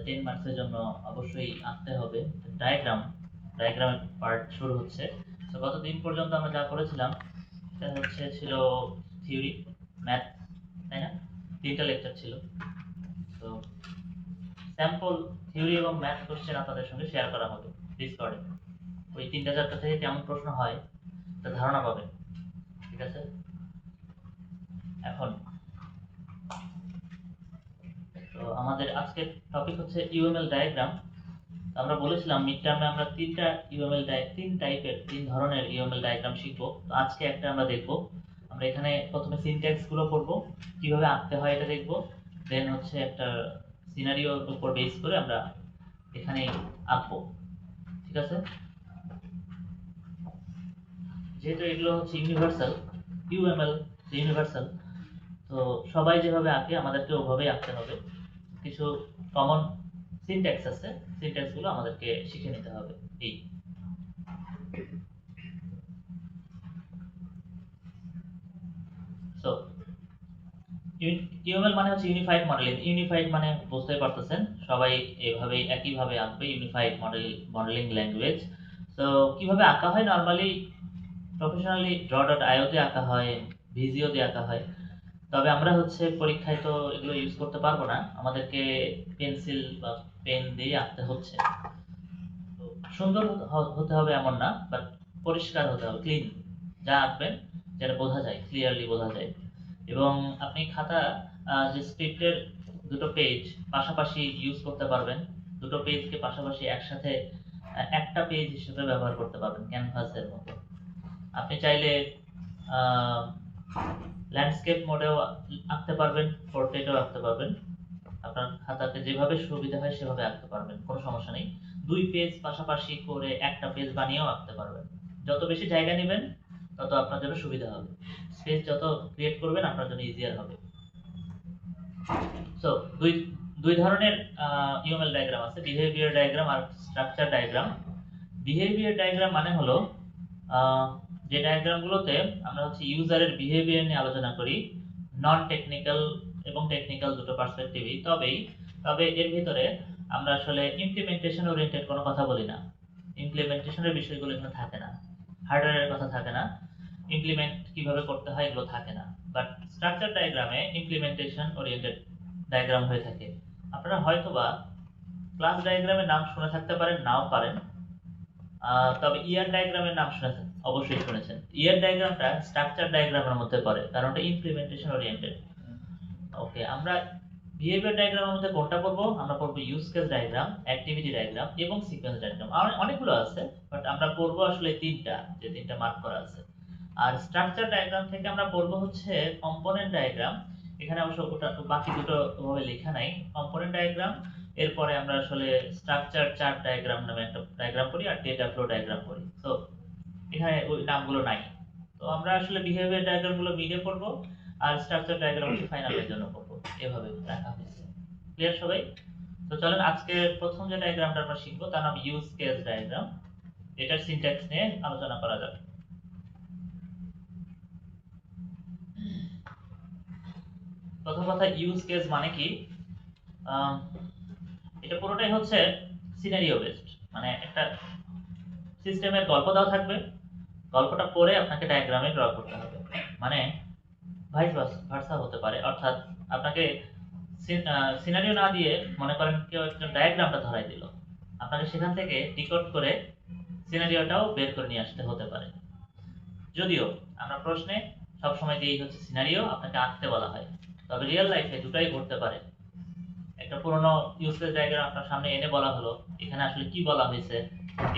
10 মার্কসের জন্য অবশ্যই আঁকতে হবে ডায়াগ্রামের পার্ট শুরু হচ্ছে। তো গতদিন পর্যন্ত আমরা যা করেছিলাম সেটা ছিল থিওরি, ম্যাথ, তাই না? 3টা লেকচার ছিল। তো স্যাম্পল থিওরি এবং ম্যাথ কোশ্চেন আপনাদের সঙ্গে শেয়ার করা হবে ডিসকর্ডে। ওই 3টা চ্যাপ্টার থেকে কেমন প্রশ্ন হয় তা ধারণা পাবেন। ঠিক আছে? এখন তো আমাদের আজকের টপিক হচ্ছে ইউএমএল ডায়াগ্রাম। আমরা বলেছিলাম মিড টার্মে আমরা তিন ধরনের ইউএমএল ডায়াগ্রাম শিখবো। তো আজকে একটা আমরা দেখব। আমরা এখানে প্রথমে সিনট্যাক্স গুলো পড়ব, কিভাবে আঁকতে হয় এটা দেখব। দেন হচ্ছে একটা সিনারিওর উপর বেস করে আমরা এখানে আঁকবো। ঠিক আছে? যেহেতু এগুলো হচ্ছে ইউনিভার্সাল, ইউএমএল ইউনিভার্সাল, তো সবাই যেভাবে আঁকে আমাদেরকে ওভাবেই আঁকতে হবে। কিছু কমন সিনট্যাক্স আছে, সিনট্যাক্স গুলো আমাদেরকে শিখে নিতে হবে। এই সো ইউএমএল মানে হচ্ছে ইউনিফাইড মডেলিং। ইউনিফাইড মানে বুঝতেই পারতেছেন, সবাই এভাবেই একইভাবে আঁকবে। Unified modelling language. তো কিভাবে আঁকা হয়? নরমালি প্রফেশনালি draw.io তে আঁকা হয়, ভিজিও দিয়ে আঁকা হয়। তবে আমরা হচ্ছে পরীক্ষায় তো এগুলো ইউজ করতে পারবো না, আমাদেরকে পেন্সিল বা পেন দিয়ে আঁকতে হচ্ছে। তো সুন্দর হতে হবে এমন না, বাট পরিষ্কার হতে হবে, ক্লিন। যা আঁকবেন যেটা বোঝা যায়, ক্লিয়ারলি বোঝা যায়। এবং আপনি খাতা যে স্ক্রিপ্টের দুটো পেজ পাশাপাশি ইউজ করতে পারবেন। দুটো পেজকে পাশাপাশি একসাথে একটা পেজ হিসেবে ব্যবহার করতে পারবেন, ক্যানভাসের মতো। আপনি চাইলে ল্যান্ডস্কেপ মোডেও আঁকতে পারবেন, পোর্ট্রেটও আঁকতে পারবেন। আপনার খাতাতে যেভাবে সুবিধা হয় সেভাবে আঁকতে পারবেন, কোনো সমস্যা নেই। দুই পেজ পাশাপাশি করে একটা পেজ বানিয়েও আঁকতে পারবেন। যত বেশি জায়গা নেবেন তত আপনার জন্য সুবিধা হবে। স্পেস যত ক্রিয়েট করবেন আপনার জন্য ইজিয়ার হবে। সো দুই দুই ধরনের ইউএমএল ডায়াগ্রাম আছে, বিহেভিয়ার ডায়াগ্রাম আর স্ট্রাকচার ডায়াগ্রাম। বিহেভিয়ার ডায়াগ্রাম মানে হলো যে ডায়াগ্রামগুলোতে আমরা হচ্ছে ইউজারের বিহেভিয়ার নিয়ে আলোচনা করি, নন টেকনিক্যাল এবং টেকনিক্যাল দুটো পার্সপেক্টিভই। তবে এর ভিতরে আমরা আসলে ইমপ্লিমেন্টেশন ওরিয়েন্টেড কোনো কথা বলি না। ইমপ্লিমেন্টেশনের বিষয়গুলো এখানে থাকে না, হার্ডওয়্যারের কথা থাকে না, ইমপ্লিমেন্ট কিভাবে করতে হয় এগুলো থাকে না। বাট স্ট্রাকচার ডায়াগ্রামে ইমপ্লিমেন্টেশন ওরিয়েন্টেড ডায়াগ্রাম হয়ে থাকে। আপনারা হয়তোবা ক্লাস ডায়াগ্রামের নাম শুনে থাকতে পারেন, নাও পারেন। তবে ইয়ার ডায়াগ্রামের নাম শুনেছেন, অবশ্যই শুনেছেন। ইয়ার ডায়াগ্রামটা স্ট্রাকচার ডায়াগ্রামের মধ্যে পড়ে, কারণ এটা ইমপ্লিমেন্টেশন ওরিয়েন্টেড। ওকে, আমরা বিহেভিয়ার ডায়াগ্রামের মধ্যে কোনটা পড়বো? আমরা পড়বো use case diagram, activity diagram এবং সিকোয়েন্স ডায়াগ্রাম। আর অনেকগুলো আছে, বাট আমরা পড়বো আসলে তিনটা, যে তিনটা মার্ক করা আছে। আর স্ট্রাকচার ডায়াগ্রাম থেকে আমরা পড়বো হচ্ছে কম্পোনেন্ট ডায়াগ্রাম। এখানে অবশ্য ওটা বাকি দুটো ওভাবে লেখা নাই। কম্পোনেন্ট ডায়াগ্রাম, এরপরে আমরা আসলে স্ট্রাকচার চার্ট ডায়াগ্রাম নামে একটা ডায়াগ্রাম করি, আর ডেটা ফ্লো ডায়াগ্রাম করি। তো এখানে ওই নামগুলো নাই। তো আমরা আসলে বিহেভিয়ার ডায়াগ্রাম গুলো মিডে পড়বো, আর স্ট্রাকচার ডায়াগ্রাম হচ্ছে ফাইনালের জন্য পড়বো। এভাবে রাখা হয়েছে। ক্লিয়ার সবাই? তো চলেন আজকে প্রথম যে ডায়াগ্রামটা আমরা শিখবো তার নাম ইউজ কেস ডায়াগ্রাম। এটার সিনট্যাক্স নিয়ে আলোচনা করা যাবে। প্রথম কথা, ইউজ কেস মানে কি? এটা পুরোটাই হচ্ছে সিনারিও বেসড। মানে একটা সিস্টেমের গল্প দেওয়া থাকবে, গল্পটা পড়ে আপনাকে ডায়াগ্রামে ড্র করতে হবে। মানে ভাইস ভার্সা হতে পারে, অর্থাৎ আপনাকে সিনারিও না দিয়ে মনে করেন কেউ একজন ডায়াগ্রামটা ধরাই দিল, আপনাকে সেখান থেকে ডিকোড করে সিনারিওটাও বের করে নিয়ে আসতে হতে পারে। যদিও আমরা প্রশ্নে সবসময় দিয়েই হচ্ছে সিনারিও, আপনাকে আঁকতে বলা হয়। তবে রিয়েল লাইফে দুটাই ঘটতে পারে। একটা পুরনো ইউজকেস ডায়াগ্রাম আপনার সামনে এনে বলা হলো এখানে আসলে কি বলা হয়েছে,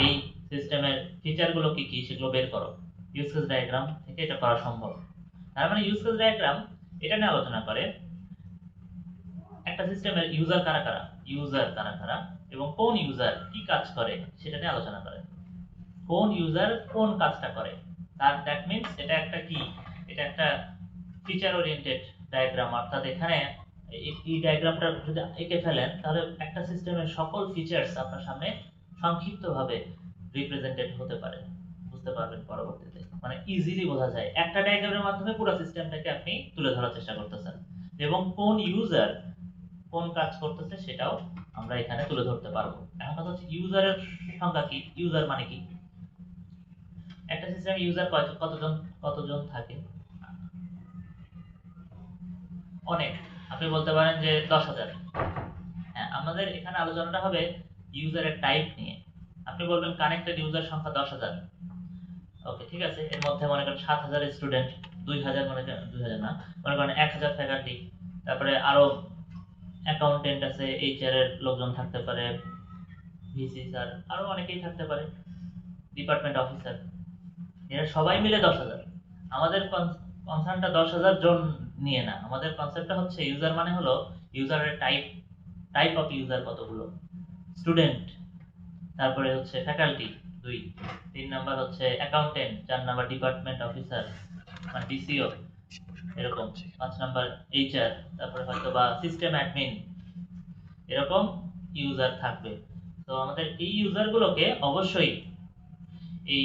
এই সিস্টেমের ফিচারগুলো কি কি সেগুলো বের করো। ইউজকেস ডায়াগ্রাম থেকে এটা করা সম্ভব। তার মানে ইউজকেস ডায়াগ্রাম এটা নিয়ে আলোচনা করে একটা সিস্টেমের ইউজার কারা কারা এবং কোন ইউজার কি কাজ করে সেটা নিয়ে আলোচনা করে। কোন ইউজার কোন কাজটা করে, তার দ্যাট মিন্স এটা একটা কি, এটা একটা ফিচার ওরিয়েন্টেড ডায়াগ্রাম। অর্থাৎ এখানে এই ডায়াগ্রামটা যদি এঁকে ফেলেন তাহলে একটা সিস্টেমের সকল ফিচার্স আপনার সামনে সংক্ষিপ্তভাবে রিপ্রেজেন্টেড হতে পারে, বুঝতে পারবেন পরবর্তীতে। মানে ইজিলি বোঝা যায় একটা ডায়াগ্রামের মাধ্যমে পুরো সিস্টেমটাকে আপনি তুলে ধরার চেষ্টা করতেছেন, এবং কোন ইউজার কোন কাজ করতেছে সেটাও আমরা এখানে তুলে ধরতে পারবো। এখন কথা হচ্ছে ইউজারের সংখ্যা কি, ইউজার মানে কি। একটা সিস্টেমে ইউজার কতজন কতজন থাকে? অনেক। আপনি বলতে পারেন যে 10,000। হ্যাঁ, আমাদের এখানে আলোচনাটা হবে ইউজারের টাইপ নিয়ে। আপনি বলবেন কানেক্টেড ইউজার সংখ্যা 10,000। ওকে, ঠিক আছে। এর মধ্যে মনে করেন 7,000 স্টুডেন্ট, 2,000 মনে করেন 2,000 না, মনে করেন 1,000 ফ্যাকাল্টি, তারপরে আরো অ্যাকাউন্টেন্ট আছে, এইচআর এর লোকজন থাকতে পারে, ভিসি স্যার, আরো অনেকেই থাকতে পারে, ডিপার্টমেন্ট অফিসার। এরা সবাই মিলে 10,000। আমাদের কনসার্নটা 10,000 জন নিয়ে না, আমাদের কনসেপ্টটা হচ্ছে ইউজার মানে হলো ইউজারের টাইপ, টাইপ অফ ইউজার কতগুলো, স্টুডেন্ট, তারপরে হচ্ছে ফ্যাকাল্টি 2, 3 নাম্বার হচ্ছে অ্যাকাউন্টেন্ট, 4 নাম্বার ডিপার্টমেন্ট অফিসার মানে ডিসিও, এরকম 5 নাম্বার এইচআর, তারপরে হয়তো বা সিস্টেম অ্যাডমিন, এরকম ইউজার থাকবে। তো আমাদের এই ইউজার গুলোকে অবশ্যই এই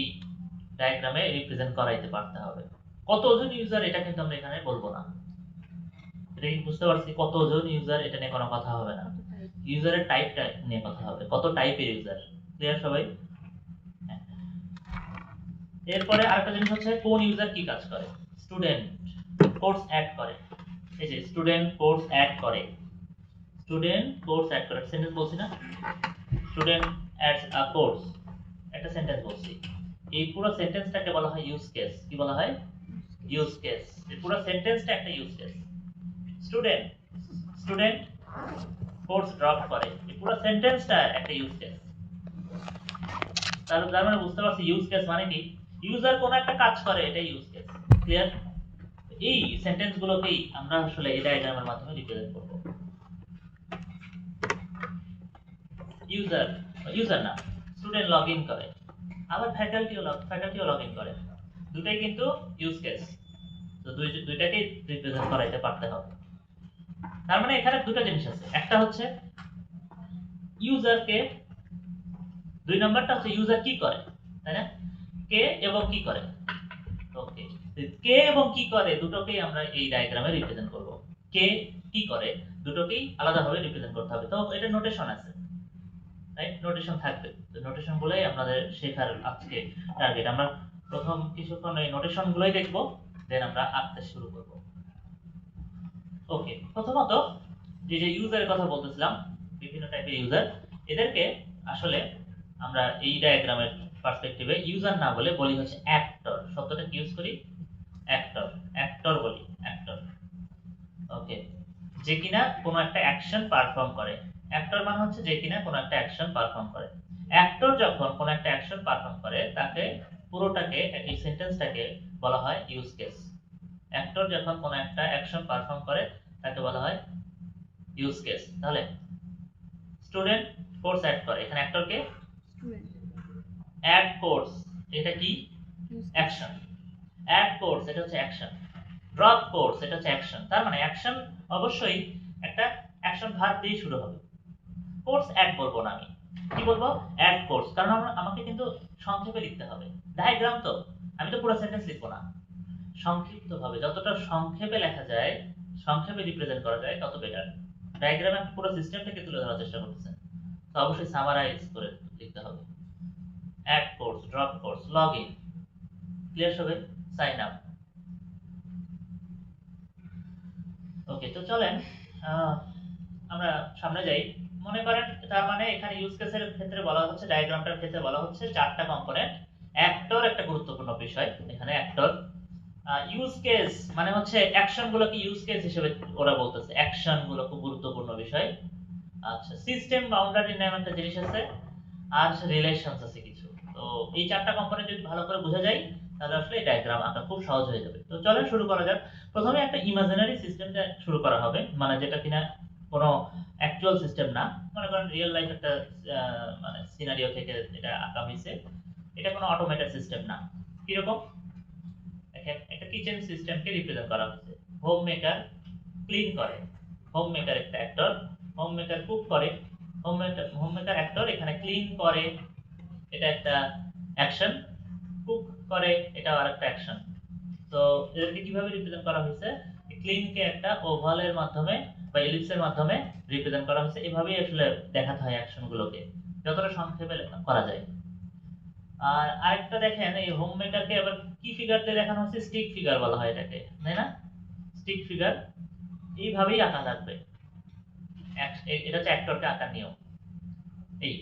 ডায়াগ্রামে রিপ্রেজেন্ট করাইতে পারতে হবে। কতজন ইউজার এটা কিন্তু আমরা এখানে বলবো না, এটা কি বুঝতে পারছি? কতজন ইউজার এটা নিয়ে কোনো কথা হবে না, ইউজারের টাইপটা নিয়ে কথা হবে, কত টাইপের ইউজার। ক্লিয়ার সবাই? হ্যাঁ। এরপরে আরেকটা জিনিস হচ্ছে কোন ইউজার কি কাজ করে। স্টুডেন্ট কোর্স অ্যাড করে, এই যে স্টুডেন্ট কোর্স অ্যাড করে, স্টুডেন্ট কোর্স অ্যাড করে, সেন্টেন্স বলছি না, স্টুডেন্ট অ্যাডস আ কোর্স, একটা সেন্টেন্স বলছি। এই পুরো সেন্টেন্সটাকে বলা হয় ইউজ কেস। কি বলা হয়? Use case. এই পুরো সেন্টেন্সটা একটা use case. Student student course drop করে, এই পুরো সেন্টেন্সটা একটা ইউজ কেস। তার মানে বুঝতে পারছি ইউজ কেস মানে কি, ইউজার কোন একটা কাজ করে, এটা ইউজ কেস। ক্লিয়ার? এই সেন্টেন্স গুলোকেই আমরা আসলে এই ডায়াগ্রামের মাধ্যমে রিপ্রেজেন্ট করব। ইউজার, ইউজার না, স্টুডেন্ট লগইন করে, আবার ফ্যাকাল্টিও লগইন করে, দুটাই কিন্তু ইউজ কেস। তো দুইটাকেই রিপ্রেজেন্ট করাইতে পারতে হবে। তার মানে এখানে দুটো জিনিস আছে, একটা হচ্ছে ইউজারকে, দুই নাম্বারটা হচ্ছে ইউজার কি করে, তাই না? কে এবং কি করে। ওকে, কে এবং কি করে দুটোকেই আমরা এই ডায়াগ্রামে রিপ্রেজেন্ট করব। কে কি করে দুটোকেই আলাদাভাবে রিপ্রেজেন্ট করতে হবে। তো এটা নোটেশন আছে, রাইট? নোটেশন থাকবে। তো নোটেশন গুলোই আমাদের শেখার আজকে টার্গেট। আমরা প্রথম কিছুক্ষণ এই নোটেশন গুলোই দেখব, দেন আমরা আঁকতে শুরু করব। ওকে, প্রথমত যে ইউজারের কথা বলতেছিলাম, বিভিন্ন টাইপের ইউজার, এদেরকে আসলে আমরা এই ডায়াগ্রামের পার্সপেক্টিভে ইউজার না বলে বলি হচ্ছে অ্যাক্টর। শব্দটা কি ইউজ করি? অ্যাক্টর, অ্যাক্টর বলি, অ্যাক্টর। ওকে, যে কিনা কোনো একটা অ্যাকশন পারফর্ম করে। অ্যাক্টর মানে হচ্ছে যে কিনা কোনো একটা অ্যাকশন পারফর্ম করে। অ্যাক্টর যখন কোনো একটা অ্যাকশন পারফর্ম করে, তাকে পুরোটাকে, এই সেন্টেন্সটাকে বলা হয় ইউজ কেস। অ্যাক্টর যখন কোনো একটা অ্যাকশন পারফর্ম করে, তাকে বলা হয় ইউজ কেস। তাহলে স্টুডেন্ট কোর্স অ্যাড করে, এখানে অ্যাক্টরকে অ্যাড কোর্স, এটা কি? অ্যাকশন। অ্যাড কোর্স এটা হচ্ছে অ্যাকশন, ড্রপ কোর্স এটা হচ্ছে অ্যাকশন। তার মানে অ্যাকশন অবশ্যই একটা অ্যাকশন ভার্ব দিয়ে শুরু হবে। কোর্স অ্যাড বলবো না, আমি কি বলবো? Add course. কারণ আমাকে কিন্তু সংক্ষেপে লিখতে হবে, ডায়াগ্রাম তো, আমি তো পুরো সেন্টেন্স লিখবো না, সংক্ষিপ্ত ভাবে, যতটা সংক্ষেপে লেখা যায়, সংক্ষেপে রিপ্রেজেন্ট করা যায় তত বেটার। ডায়াগ্রামে আপনি পুরো সিস্টেমটাকে তুলে ধরার চেষ্টা করতেছেন, তো অবশ্যই সামারাইজ করে লিখতে হবে। Add course, drop course, log in. Clear সবাই? Sign up. ওকে, তো চলেন আমরা সামনে যাই। মনে করেন, তার মানে এখানে ইউজ কেসের ক্ষেত্রে বলা হচ্ছে, ডায়াগ্রামটার ক্ষেত্রে বলা হচ্ছে চারটা কম্পোনেন্ট। অ্যাক্টর একটা গুরুত্বপূর্ণ বিষয়, এখানে অ্যাক্টর। ইউজ কেস মানে হচ্ছে অ্যাকশন গুলোকে ইউজ কেস হিসেবে ওরা বলতেছে, অ্যাকশন গুলো খুব গুরুত্বপূর্ণ বিষয়। আচ্ছা, সিস্টেম বাউন্ডারি নাম একটা জিনিস আছে, আর রিলেশনস আছে কিছু। তো এই চারটা কম্পোনেন্ট যদি ভালো করে বোঝা যায়, তাহলে আসলে এই ডায়াগ্রাম আঁকা খুব সহজ হয়ে যাবে। তো চলেন শুরু করা যাক। প্রথমে একটা ইমাজিনারি সিস্টেমটা শুরু করা হবে, মানে যেটা কিনা কোনো অ্যাকচুয়াল সিস্টেম না। মনে করেন রিয়েল লাইফ একটা মানে সিনারিও থেকে এটা আঁকা হয়েছে, এটা কোনো অটোমেটেড সিস্টেম না। কিরকম? দেখেন, একটা কিচেন সিস্টেমকে রিপ্রেজেন্ট করা হয়েছে। হোম মেকার ক্লিন করে, হোম মেকার একটা অ্যাক্টর, হোম মেকার কুক করে, হোম মেকার অ্যাক্টর, এখানে ক্লিন করে, এটা একটা অ্যাকশন, কুক করে, এটা আরেকটা অ্যাকশন। তো এদেরকে কিভাবে রিপ্রেজেন্ট করা হয়েছে? ক্লিনকে একটা ওভালের মাধ্যমে বা এলিপসের মাধ্যমে রিপ্রেজেন্ট করা হয়েছে। এভাবেই আসলে দেখাতে হয় অ্যাকশনগুলোকে, যতটা সংক্ষেপে করা যায়। আর আরেকটা দেখেন, এই হোম মেকারকে আবার কি ফিগার দিয়ে দেখানো হচ্ছে, স্টিক ফিগার বলা হয় এটাকে, তাই না? স্টিক ফিগার এইভাবেই আঁকা লাগবে। এটা হচ্ছে অ্যাক্টরকে আঁকার নিয়ম। এই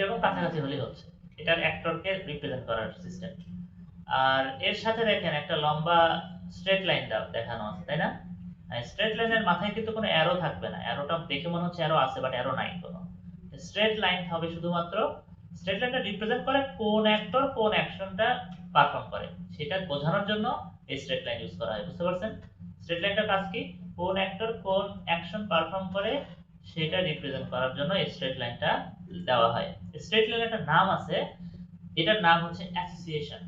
এরকম কাছাকাছি হলেই হচ্ছে, এটার অ্যাক্টরকে রিপ্রেজেন্ট করার সিস্টেম। আর এর সাথে দেখেন একটা লম্বা স্ট্রেট লাইন দেখানো আছে, তাই না? স্ট্রেট লাইনের মাথায় কিন্তু কোনো অ্যারো থাকবে না, অ্যারোটা দেখে মনে হচ্ছে অ্যারো আছে বাট অ্যারো নাই কোনো। স্ট্রেট লাইন হবে শুধুমাত্র, স্ট্রেট লাইনটা রিপ্রেজেন্ট করে কোন অ্যাক্টর কোন অ্যাকশনটা পারফর্ম করে সেটা বোঝানোর জন্য এই স্ট্রেট লাইন ইউজ করা হয়। বুঝতে পারছেন? স্ট্রেট লাইনটার কাজ কি? কোন অ্যাক্টর কোন অ্যাকশন পারফর্ম করে সেটা রিপ্রেজেন্ট করার জন্য এই স্ট্রেট লাইনটা দেওয়া হয়। স্ট্রেট লাইনের একটা নাম আছে, এটার নাম হচ্ছে অ্যাসোসিয়েশন।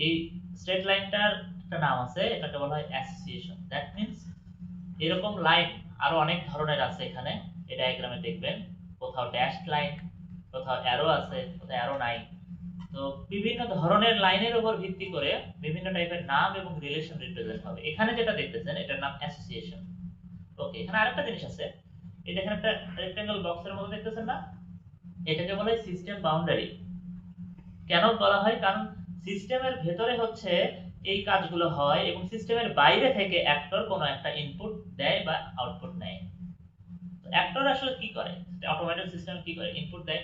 এই স্ট্রেট লাইনটার একটা নাম আছে, এটাকে বলা হয় অ্যাসোসিয়েশন। দ্যাট মিন্স এরকম লাইন আরো অনেক ধরনের আছে এখানে, এই ডায়াগ্রামে দেখবেন কোথাও ড্যাশড লাইন, কোথাও অ্যারো আছে, কোথাও অ্যারো নাই। তো বিভিন্ন ধরনের লাইনের উপর ভিত্তি করে বিভিন্ন টাইপের নাম এবং রিলেশন রিপ্রেজেন্ট হবে। এখানে যেটা দেখতেছেন এটার নাম অ্যাসোসিয়েশন। ওকে, এখানে আরেকটা জিনিস আছে, এই দেখেন একটা রেক্ট্যাঙ্গেল বক্সের মতো দেখতেছেন না, এটাকে বলা হয় সিস্টেম বাউন্ডারি। কেন বলা হয়? কারণ সিস্টেমের ভেতরে হচ্ছে এই কাজগুলো হয় এবং সিস্টেমের বাইরে থেকে অ্যাক্টর কোনো একটা ইনপুট দেয় বা আউটপুট নেয়। তো অ্যাক্টর আসলে কি করে, অটোমেটেড সিস্টেম কি করে? ইনপুট দেয়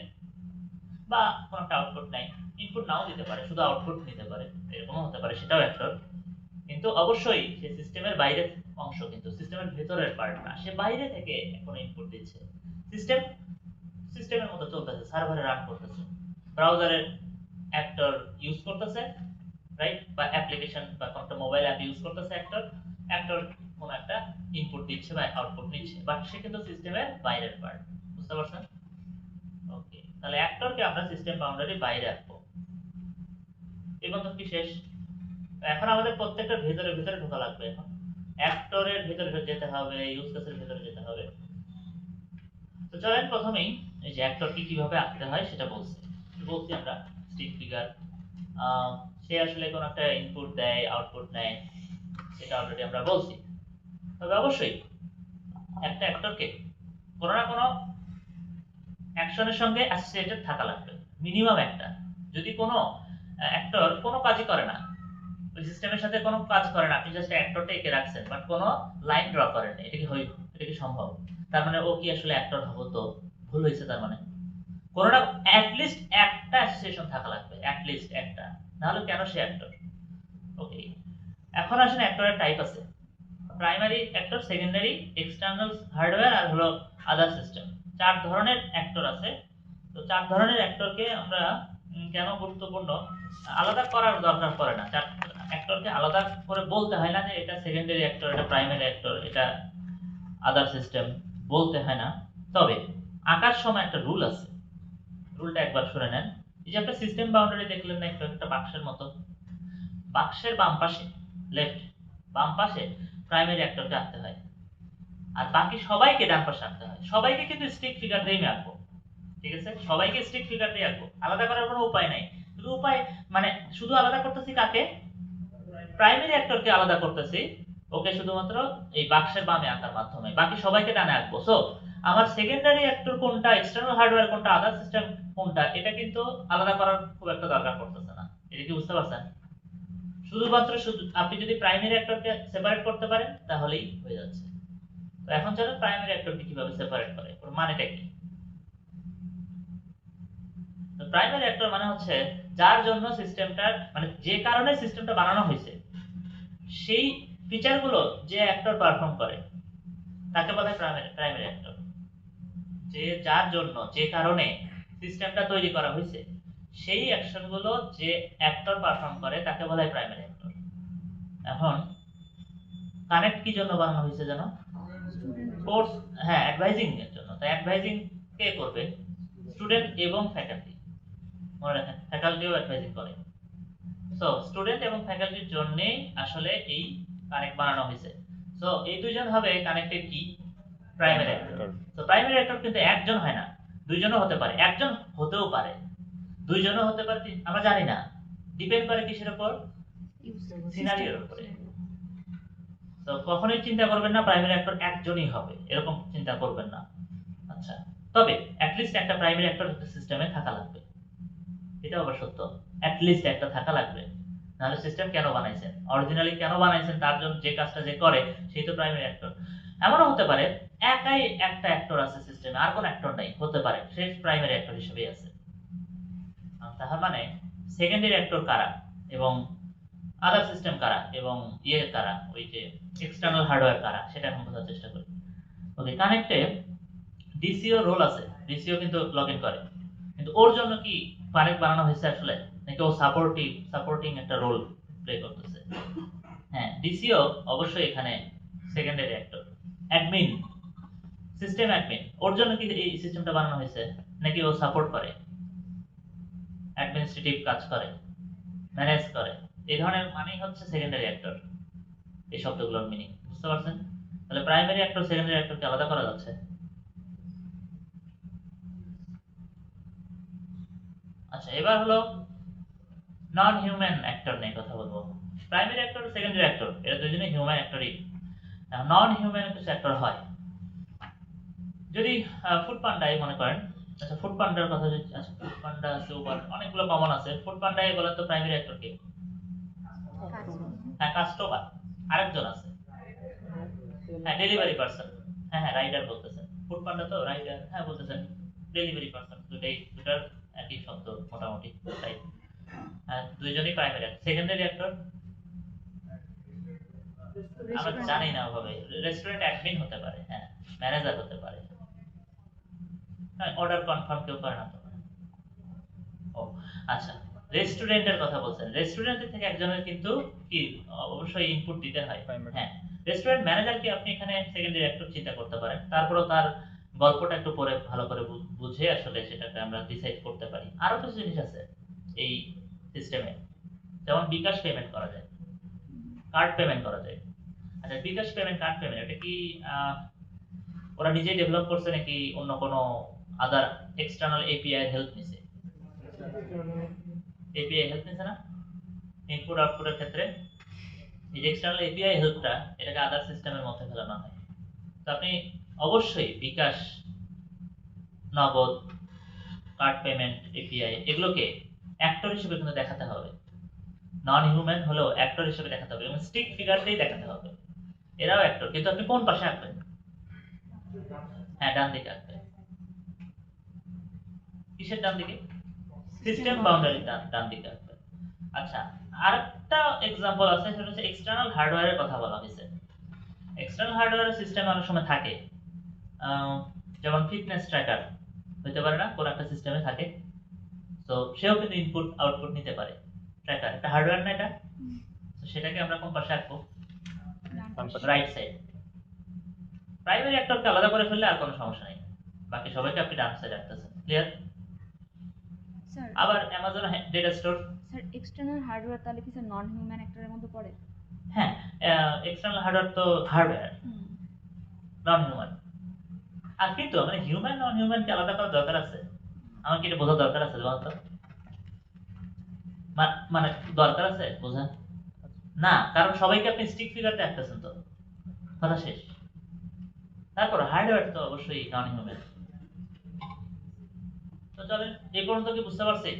বা কোনো একটা আউটপুট নেয়। ইনপুট নাও দিতে পারে, শুধু আউটপুট নিতে পারে, এরকমও হতে পারে, সেটাও অ্যাক্টর। কিন্তু অবশ্যই সে সিস্টেমের বাইরের অংশ, কিন্তু সিস্টেমের ভেতরের পার্ট না, সে বাইরে থেকে কোনো ইনপুট দিচ্ছে। সিস্টেম সিস্টেমের মতো চলতেছে, সার্ভারে রান করতেছে, ব্রাউজারের অ্যাক্টর ইউজ করতেছে, রাইট? বা অ্যাপ্লিকেশন বা কোনো মোবাইল অ্যাপ ইউজ করতেছে অ্যাক্টর কোন একটা ইনপুট দিচ্ছে বা আউটপুট নিচ্ছে, বাট সে কিন্তু সিস্টেমের বাইরের পার্ট। বুঝতে পারছেন? ওকে, তাহলে অ্যাক্টরকে আমরা সিস্টেম বাউন্ডারি বাইরে রাখবো। এই বন্ধন কি শেষ? এখন আমাদের প্রত্যেকটা ভেতরে ভেতরে ঢোকা লাগবে। এখন অ্যাক্টরের ভেতরে যেতে হবে, ইউজ কেসের ভেতরে যেতে হবে। তো চলেন প্রথমেই এই যে অ্যাক্টরকে কিভাবে আঁকতে হয় সেটা বলছি আমরা। স্টিক ফিগার, সে আসলে কোন একটা ইনপুট দেয়, আউটপুট নেয়, সেটা অলরেডি আমরা বলছি। তবে অবশ্যই একটা অ্যাক্টরকে কোনো না কোনো অ্যাকশনের সঙ্গে অ্যাসোসিয়েটেড থাকা লাগবে, মিনিমাম একটা। যদি কোনো অ্যাক্টর কোনো কাজই করে না, ওই সিস্টেমের সাথে কোনো কাজ করে না, আপনি জাস্ট অ্যাক্টরটা এঁকে রাখছেন বাট কোনো লাইন ড্র করেন, এটা কি সম্ভব? তার মানে ও কি আসলে অ্যাক্টর হবো? তো ভুল হয়েছে। তার মানে কোনো না অ্যাটলিস্ট একটা অ্যাসোসিয়েশন থাকা লাগবে, অ্যাটলিস্ট একটা, নাহলে কেন সে অ্যাক্টর? ওকে, এখন আসেন অ্যাক্টরের টাইপ আছে, primary actor, secondary, external hardware আর হলো আদার সিস্টেম। চার ধরনের অ্যাক্টর আছে। তো চার ধরনের অ্যাক্টরকে আমরা কেন গুরুত্বপূর্ণ আলাদা করার দরকার পড়ে না, চার অ্যাক্টরকে আলাদা করে বলতে হয় না যে এটা সেকেন্ডারি অ্যাক্টর, এটা প্রাইমারি অ্যাক্টর, এটা আদার সিস্টেম, বলতে হয় না। তবে আঁকার সময় একটা রুল আছে, রুলটা একবার শুনে নেন। এই যে একটা সিস্টেম বাউন্ডারি দেখলেন না, একটা বাক্সের মতো, বাক্সের বাম পাশে, বাম পাশে প্রাইমারি অ্যাক্টরকে আঁকতে হয় আর বাকি সবাইকে ডান পাশে আঁকতে হয়। সবাইকে কিন্তু স্টিক ফিগার দিয়ে আঁকবো, ঠিক আছে? সবাইকে স্টিক ফিগার দিয়ে আঁকবো, আলাদা করার কোনো উপায় নাই। শুধু উপায় মানে শুধু আলাদা করতেছি কাকে? প্রাইমারি অ্যাক্টরকে আলাদা করতেছি, ওকে শুধুমাত্র এই বাক্সের বামে আঁকার মাধ্যমে, বাকি সবাইকে ডানে আঁকবো। সো আমার সেকেন্ডারি অ্যাক্টর কোনটা, এক্সটার্নাল হার্ডওয়্যার কোনটা, আদার সিস্টেম কোনটা, এটা কিন্তু আলাদা করার খুব একটা দরকার পড়তেছে না। এটা কি বুঝতে পারছেন? শুধুমাত্র আপনি যদি প্রাইমারি অ্যাক্টরকে সেপারেট করতে পারেন তাহলেই হয়ে যাচ্ছে। তো এখন চলুন প্রাইমারি অ্যাক্টরকে কিভাবে সেপারেট করে, ওর মানেটা কি? তো প্রাইমারি অ্যাক্টর মানে হচ্ছে যার জন্য সিস্টেমটার মানে যে কারণে সিস্টেমটা বানানো হয়েছে সেই ফিচারগুলো যে অ্যাক্টর পারফর্ম করে তাকে বলা হয় প্রাইমারি অ্যাক্টর। যার জন্য যে কারণে সিস্টেমটা তৈরি করা হয়েছে সেই অ্যাকশনগুলো যে অ্যাক্টর পারফর্ম করে তাকে বলা হয় প্রাইমারি অ্যাক্টর। এখন কানেক্ট কি জন্য বানানো হয়েছে জানো? কোর্স, হ্যাঁ, অ্যাডভাইজিং এর জন্য। তাই অ্যাডভাইজিং কে করবে? স্টুডেন্ট এবং ফ্যাকাল্টি। মনে রাখেন, ফ্যাকাল্টিও অ্যাডভাইজিং করে। সো স্টুডেন্ট এবং ফ্যাকাল্টির জন্য আসলে এই কানেক্ট বানানো হয়েছে। সো এই দুইজন হবে কানেক্টেড কি? Primary actor. তো প্রাইমারি অ্যাক্টর কিন্তু একজন হয় না, দুইজনও হতে পারে, একজন হতেও পারে, দুইজনও হতে পারে, আমরা জানি না, ডিপেন্ড করে কিসের উপর? সিনারিওর উপরে। তো কখনোই চিন্তা করবেন না প্রাইমারি অ্যাক্টর একজনই হবে, এরকম চিন্তা করবেন না। আচ্ছা, তবে অ্যাটলিস্ট একটা প্রাইমারি অ্যাক্টর সিস্টেমে থাকা লাগবে, এটা আবার সত্য, অ্যাটলিস্ট একটা থাকা লাগবে, নাহলে সিস্টেম কেন বানাইছেন, অরিজিনালি কেন বানাইছেন, তার জন্য যে কাজটা যে করে সেই তো প্রাইমারি অ্যাক্টর। এমনও হতে পারে একাই একটা অ্যাক্টর আছে সিস্টেমে, আর কোনো অ্যাক্টর নাই, হতে পারে সে প্রাইমারি অ্যাক্টর হিসেবেই আছে। তার মানে সেকেন্ডারি অ্যাক্টর কারা এবং আদার সিস্টেম কারা এবং কারা, ওই যে এক্সটার্নাল হার্ডওয়্যার কারা, সেটা এখন বোঝার চেষ্টা করি। ওকে, কানেক্টে ডিসিও রোল আছে, ডিসিও কিন্তু লগ ইন করে, কিন্তু ওর জন্য কি কানেক্ট বানানো হয়েছে আসলে, নাকি ও সাপোর্টিং একটা রোল প্লে করতেছে? হ্যাঁ, ডিসিও অবশ্যই এখানে secondary actor. Admin, system admin, ওর জন্য কি এই সিস্টেমটা বানানো হয়েছে, নাকি ও সাপোর্ট করে, অ্যাডমিনিস্ট্রেটিভ কাজ করে, ম্যানেজ করে, এই ধরনের মানেই হচ্ছে সেকেন্ডারি অ্যাক্টর, এই শব্দগুলোর মিনিং বুঝতে পারছেন? তাহলে প্রাইমারি অ্যাক্টর সেকেন্ডারি অ্যাক্টরকে আলাদা করা যাচ্ছে। আচ্ছা, এবার হলো নন হিউম্যান অ্যাক্টর নিয়ে কথা বলবো। প্রাইমারি অ্যাক্টর সেকেন্ডারি অ্যাক্টর এরা দুজনেই হিউম্যান অ্যাক্টরই, নন হিউম্যান কিছু অ্যাক্টর হয়। যদি ফুড পান্ডাই মনে করেন, আচ্ছা ফুড পান্ডার কথা যদি, আচ্ছা ফুড পান্ডা আছে, ওবার অনেকগুলো কমন আছে, ফুড পান্ডাই বলে তো প্রাইমারি অ্যাক্টর কে? হ্যাঁ, কাস্টমার, আরেকজন আছে, হ্যাঁ ডেলিভারি পার্সন, হ্যাঁ হ্যাঁ রাইডার বলতেছেন, ফুড পান্ডা তো রাইডার, হ্যাঁ বলতেছেন ডেলিভারি পার্সন, দুটার একই শব্দ মোটামুটি, তাই দুইজনই প্রাইমারি অ্যাক্টর। সেকেন্ডারি অ্যাক্টর আমরা জানি না ওভাবে, রেস্টুরেন্ট অ্যাডমিন হতে পারে, হ্যাঁ ম্যানেজার হতে পারে, হ্যাঁ অর্ডার কনফার্ম কেউ করে না তো। ও আচ্ছা, রেস্টুরেন্টের কথা বলছেন, রেস্টুরেন্ট থেকে একজনের কিন্তু কি অবশ্যই ইনপুট দিতে হয়। হ্যাঁ, রেস্টুরেন্ট ম্যানেজারকে আপনি এখানে সেকেন্ডারি অ্যাক্টর চিন্তা করতে পারেন, তারপরেও তার গল্পটা একটু পরে ভালো করে বুঝে আসলে সেটাকে আমরা ডিসাইড করতে পারি। আরো কিছু জিনিস আছে এই সিস্টেমে, যেমন বিকাশ পেমেন্ট করা যায়, কার্ড পেমেন্ট করা যায়। আচ্ছা, বিকাশ পেমেন্ট, কার্ড পেমেন্ট, এটা কি ওরা নিজেই ডেভেলপ করছে নাকি অন্য কোনো আদার এক্সটার্নাল এপিআই এর হেল্প নিছে? এপিআই হেল্প নিছে না ইনপুট আউটপুটের ক্ষেত্রে? এই যে এক্সটার্নাল এপিআই হেল্পটা, এটাকে আদার সিস্টেমের মধ্যে ফেলানো হয়। তো আপনি অবশ্যই বিকাশ, নগদ, কার্ড পেমেন্ট, এপিআই এগুলোকে অ্যাক্টর হিসেবে কিন্তু দেখাতে হবে, নন হিউম্যান হলেও অ্যাক্টর হিসেবে দেখাতে হবে এবং স্টিক ফিগারতেই দেখাতে হবে। এরাও অ্যাক্টর, কিন্তু আপনি কোন পাশে আঁকবেন? হ্যাঁ, ডান দিকে আঁকবেন। কিসের ডান দিকে? সিস্টেম বাউন্ডারি ডান দিকে আঁকবেন। আচ্ছা, আরেকটা एग्जांपल আছে, সেটা হচ্ছে এক্সটার্নাল হার্ডওয়্যারের কথা বলা হয়েছে। এক্সটার্নাল হার্ডওয়্যার সিস্টেম অনেক সময় থাকে, যেমন ফিটনেস ট্র্যাকার হতে পারে না, কোন একটা সিস্টেমে থাকে, তো সেও কিন্তু ইনপুট আউটপুট নিতে পারে, ট্র্যাকার একটা হার্ডওয়্যার না এটা, তো সেটাকে আমরা কোন পাশে আঁকবো? Right side. প্রাইমারি অ্যাক্টরকে আলাদা করে ফেললে আর কোনো সমস্যা নেই, বাকি সবাইকে আপনি ডান সাইডে রাখতেছেন, ক্লিয়ার? স্যার আবার Amazon data store, sir external hardware তাহলে কি স্যার নন হিউম্যান অ্যাক্টরের মধ্যে পড়ে? হ্যাঁ এক্সটার্নাল হার্ডওয়্যার তো হার্ডওয়্যার, নন হিউম্যান। আর কিন্তু মানে হিউম্যান নন হিউম্যানকে আলাদা করার দরকার আছে? আমার কি এটা বোঝা দরকার আছে বলতো? মানে দরকার আছে বোঝা না, কারণ সবাইকে আপনি স্টিক ফিগারতে আঁকতেছেন, তো কথা শেষ। তারপর হার্ডওয়্যার তো অবশ্যই নন হিউম্যান। তো চলেন এই পর্যন্ত কি বুঝতে পারছি?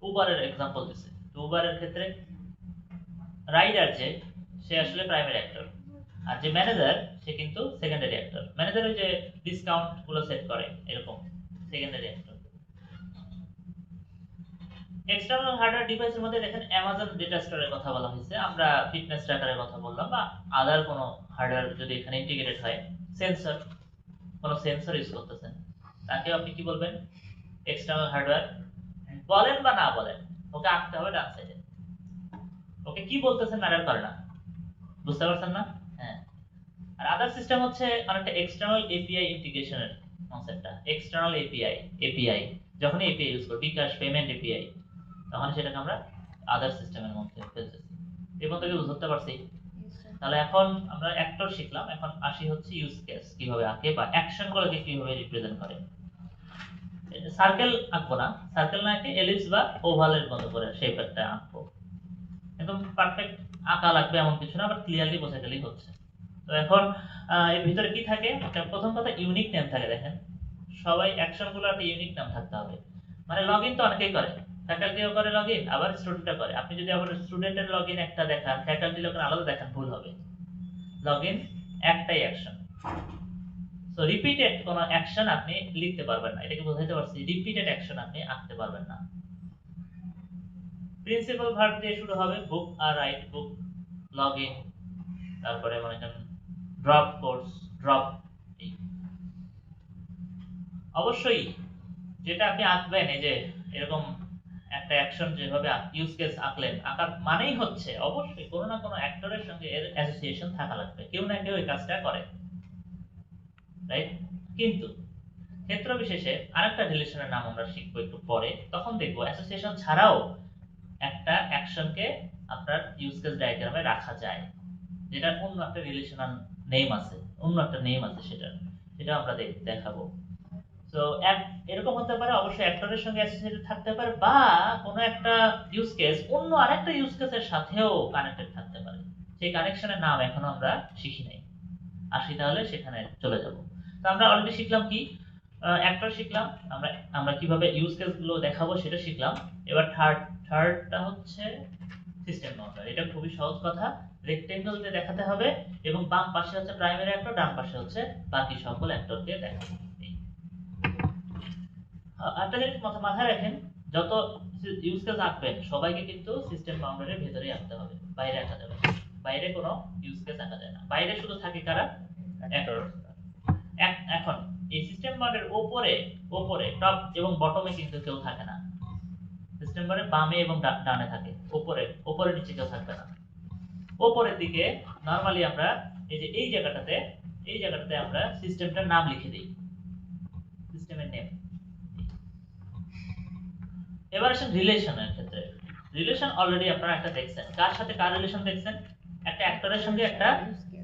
উবারের एग्जांपल দিছে, তো উবারের ক্ষেত্রে রাইডার যে, সে আসলে প্রাইমারি অ্যাক্টর, আর যে ম্যানেজার সে কিন্তু সেকেন্ডারি অ্যাক্টর। ম্যানেজার ওই যে ডিসকাউন্ট গুলো সেট করে, এরকম সেকেন্ডারি অ্যাক্টর। এক্সটার্নাল হার্ডওয়্যার ডিভাইসের মধ্যে দেখেন অ্যামাজন ডেটা স্টোরের কথা বলা হয়েছে, আমরা ফিটনেস ট্র্যাকারের কথা বললাম, বা আদার কোনো হার্ডওয়্যার যদি এখানে ইন্টিগ্রেটেড হয়, সেন্সর, কোনো সেন্সর ইউজ করতেছেন, তাকে আপনি কি বলবেন? External hardware. বলেন বা না বলেন, ওকে আঁকতে হবে ডান সাইডে, ওকে কি বলতেছেন ম্যাটার করে না, বুঝতে পারছেন না? হ্যাঁ। আর আদার সিস্টেম হচ্ছে অনেকটা এক্সটার্নাল এপিআই ইন্টিগ্রেশনের কনসেপ্টটা, এক্সটার্নাল এপিআই যখন এপিআই ইউজ করব, বিকাশ পেমেন্ট এপিআই, তখন সেটাকে আমরা আদার সিস্টেমের মধ্যে ফেলতেছি। এই পর্যন্ত কি বুঝতে পারছি? তাহলে এখন আমরা অ্যাক্টর শিখলাম, এখন আসি হচ্ছে ইউজ কেস, কিভাবে আঁকে বা অ্যাকশনগুলোকে কিভাবে রিপ্রেজেন্ট করে। সার্কেল আঁকবো না, সার্কেল না এঁকে এলিপস বা ওভালের মতো করে শেপ একটা আঁকবো, একদম পারফেক্ট আঁকা লাগবে এমন কিছু না, বাট ক্লিয়ারলি বোঝা গেলেই হচ্ছে। তো এখন এর ভিতরে কি থাকে, একটা প্রথম কথা ইউনিক নেম থাকে। দেখেন সবাই অ্যাকশনগুলো একটা ইউনিক নাম থাকতে হবে। মানে লগইন তো অনেকেই করে, ফ্যাকাল্টিও করে লগইন, আবার স্টুডেন্টও করে। আপনি যদি আবার স্টুডেন্টের লগইন একটা দেখান, ফ্যাকাল্টি লগইন আলাদা দেখান, ভুল হবে। লগইন একটাই অ্যাকশন। সো রিপিটেড কোনো অ্যাকশন আপনি লিখতে পারবেন না, এটাকে বোঝাতে পারছি। রিপিটেড অ্যাকশন আপনি আঁকতে পারবেন না। প্রিন্সিপাল ভার্ব দিয়ে শুরু হবে, বুক আর রাইট, বুক, লগইন, তারপরে মনে করেন ড্রপ কোর্স, ড্রপ। অবশ্যই যেটা আপনি আঁকবেন, এই যে এরকম একটা অ্যাকশন যেভাবে ইউজ কেস আঁকলেন, আঁকার মানেই হচ্ছে অবশ্যই কোনো না কোনো অ্যাক্টরের সঙ্গে এর অ্যাসোসিয়েশন থাকা লাগবে, কেউ না কেউ এই কাজটা করে, রাইট? কিন্তু ক্ষেত্র বিশেষে আরেকটা রিলেশনের নাম আমরা শিখবো একটু পরে, তখন দেখবো অ্যাসোসিয়েশন ছাড়াও একটা অ্যাকশনকে আপনার ইউজ কেস ডায়াগ্রামে রাখা যায়, যেটা অন্য একটা রিলেশনাল নেম আছে, অন্য একটা নেম আছে, সেটা আমরা দেখাবো। তো এরকম হতে পারে, অবশ্যই অ্যাক্টরের সঙ্গে অ্যাসোসিয়েটেড থাকতে পারে, বা কোনো একটা ইউজ কেস অন্য আরেকটা ইউজ কেসের সাথেও কানেক্টেড থাকতে পারে। সেই কানেকশনের নাম এখনো আমরা শিখি নাই, আসি তাহলে সেখানে চলে যাব। তো আমরা অলরেডি শিখলাম কি, অ্যাক্টর শিখলাম, আমরা আমরা কিভাবে ইউজ কেস গুলো দেখাবো সেটা শিখলাম। এবার থার্ডটা হচ্ছে সিস্টেম বাউন্ডারি। এটা খুবই সহজ কথা, রেক্টেঙ্গল দিয়ে দেখাতে হবে, এবং বাম পাশে হচ্ছে প্রাইমারি অ্যাক্টর, ডান পাশে হচ্ছে বাকি সকল অ্যাক্টরকে দেখাবো। একটা জিনিস মাথায় রাখেন, যত ইউজ কেস আঁকবেন সবাইকে কিন্তু সিস্টেম বাউন্ডারির ভেতরেই আঁকতে হবে, বাইরে আঁকা যাবে না। বাইরে কোনো ইউজ কেস আঁকা যায় না, বাইরে শুধু থাকে কারা, অ্যাক্টর। এখন এই সিস্টেম বাউন্ডারির উপরে টপ এবং বটমে কিন্তু কেউ থাকে না। সিস্টেম বাউন্ডারির বামে এবং ডানে থাকে, উপরে নিচে কেউ থাকবে না। উপরের দিকে নরমালি আমরা এই জায়গাটাতে আমরা সিস্টেমটার নাম লিখে দিই, সিস্টেমের নেম। এবার আসেন রিলেশনের ক্ষেত্রে। রিলেশন অলরেডি আপনারা একটা দেখছেন, কার সাথে কার রিলেশন দেখছেন, একটা অ্যাক্টরের সঙ্গে একটা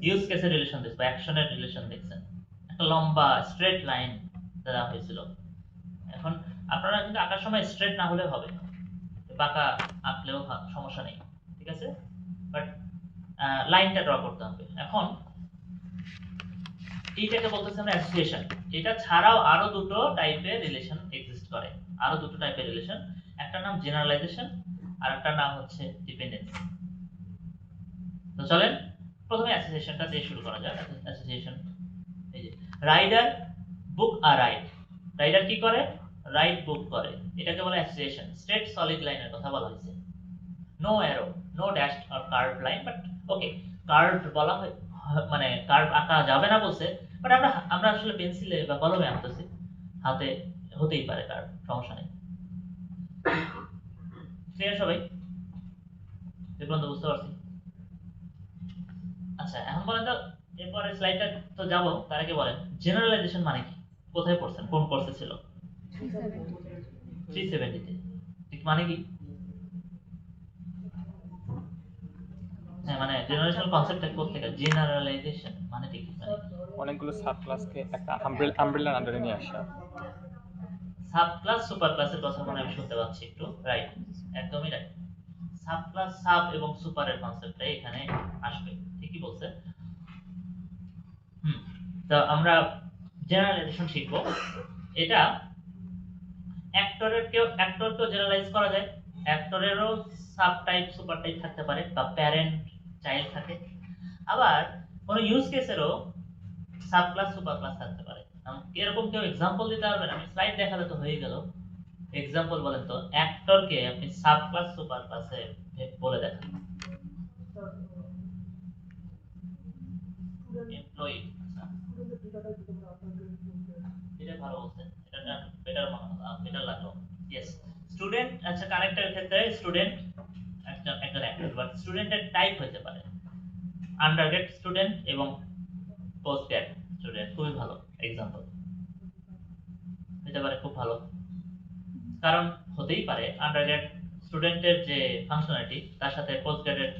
ইউজ কেসের রিলেশন দেখছেন, বা অ্যাকশনের রিলেশন দেখছেন, একটা লম্বা স্ট্রেট লাইন দেওয়া হয়েছিল। এখন আপনারা কিন্তু আঁকার সময় স্ট্রেট না হলে হবে, বাঁকা আঁকলেও সমস্যা নেই, ঠিক আছে, বাট লাইনটা ড্র করতে হবে। এখন এইটাকে বলতেছে আমরা অ্যাসোসিয়েশন। এটা ছাড়াও আরো দুটো টাইপের রিলেশন এক্সিস্ট করে, একটা নাম জেনারালাইজেশন, আর একটা নাম হচ্ছে ডিপেন্ডেন্সি। তো চলেন প্রথমে অ্যাসোসিয়েশনটা দিয়ে শুরু করা যাক। অ্যাসোসিয়েশন, এই যে রাইডার, বুক আর রাইট। রাইডার কি করে, রাইট বুক করে, এটাকে বলে অ্যাসোসিয়েশন। স্ট্রেট সলিড লাইনের কথা বলা হয়েছে, no arrow, no dash or curve line, but okay, curve বলা হয়, মানে কার্ভ আঁকা যাবে না বলছে, বাট আমরা আসলে পেন্সিলে বা কলমে আঁকতেছি, হাতে হতেই পারে কার্ভ, সমস্যা নেই। ক্লিয়ার সবাই, এগুলো তো বুঝতে পারছি। আচ্ছা এখন বলেন তো, এরপরে স্লাইডটা তো যাবো, তার আগে বলেন জেনারালাইজেশন মানে কি, কোথায় পড়ছেন, কোন কোর্সে ছিল? 370 তে। ঠিক মানে কি? হ্যাঁ, মানে জেনারেশনাল কনসেপ্টটা কোথা থেকে, জেনারালাইজেশন মানে ঠিক মানে অনেকগুলো সাব ক্লাসকে একটা আমব্রেলার আন্ডারে নিয়ে আসা। সাব ক্লাস সুপার ক্লাসের কথা মনে আমি শুনতে পাচ্ছি একটু, রাইট, একদমই রাইট। সাব ক্লাস, সাব এবং সুপারের কনসেপ্টটাই এখানে আসবে, ঠিকই বলছেন। তো আমরা জেনারালাইজেশন শিখবো। এটা অ্যাক্টরকেও জেনারালাইজ করা যায়, অ্যাক্টরেরও সাব টাইপ সুপার টাইপ থাকতে পারে, বা প্যারেন্ট চাইল্ড থাকে। আবার কোনো ইউজ কেসেরও সাব ক্লাস সুপার ক্লাস থাকতে পারে। এরকম কেউ এক্সাম্পল দিতে পারবেন? আমি স্লাইড দেখালে তো হয়ে গেল, এক্সাম্পল বলেন তো, অ্যাক্টরকে আপনি সাব ক্লাস সুপার ক্লাসে বলে দেখান। এমপ্লয়ি, এটা ভালো বলছেন, এটা বেটার লাগলো। Yes, student. আচ্ছা কানেক্টের ক্ষেত্রে স্টুডেন্ট একজন অ্যাক্টর, বাট স্টুডেন্টের টাইপ হতে পারে আন্ডারগ্রেড স্টুডেন্ট এবং পোস্ট গ্রেড স্টুডেন্ট। খুবই ভালো এক্সাম্পল হতে পারে, খুব ভালো, কারণ হতেই পারে আন্ডারগ্রেড স্টুডেন্টের যে ফাংশনালিটি তার সাথে পোস্ট গ্রেডের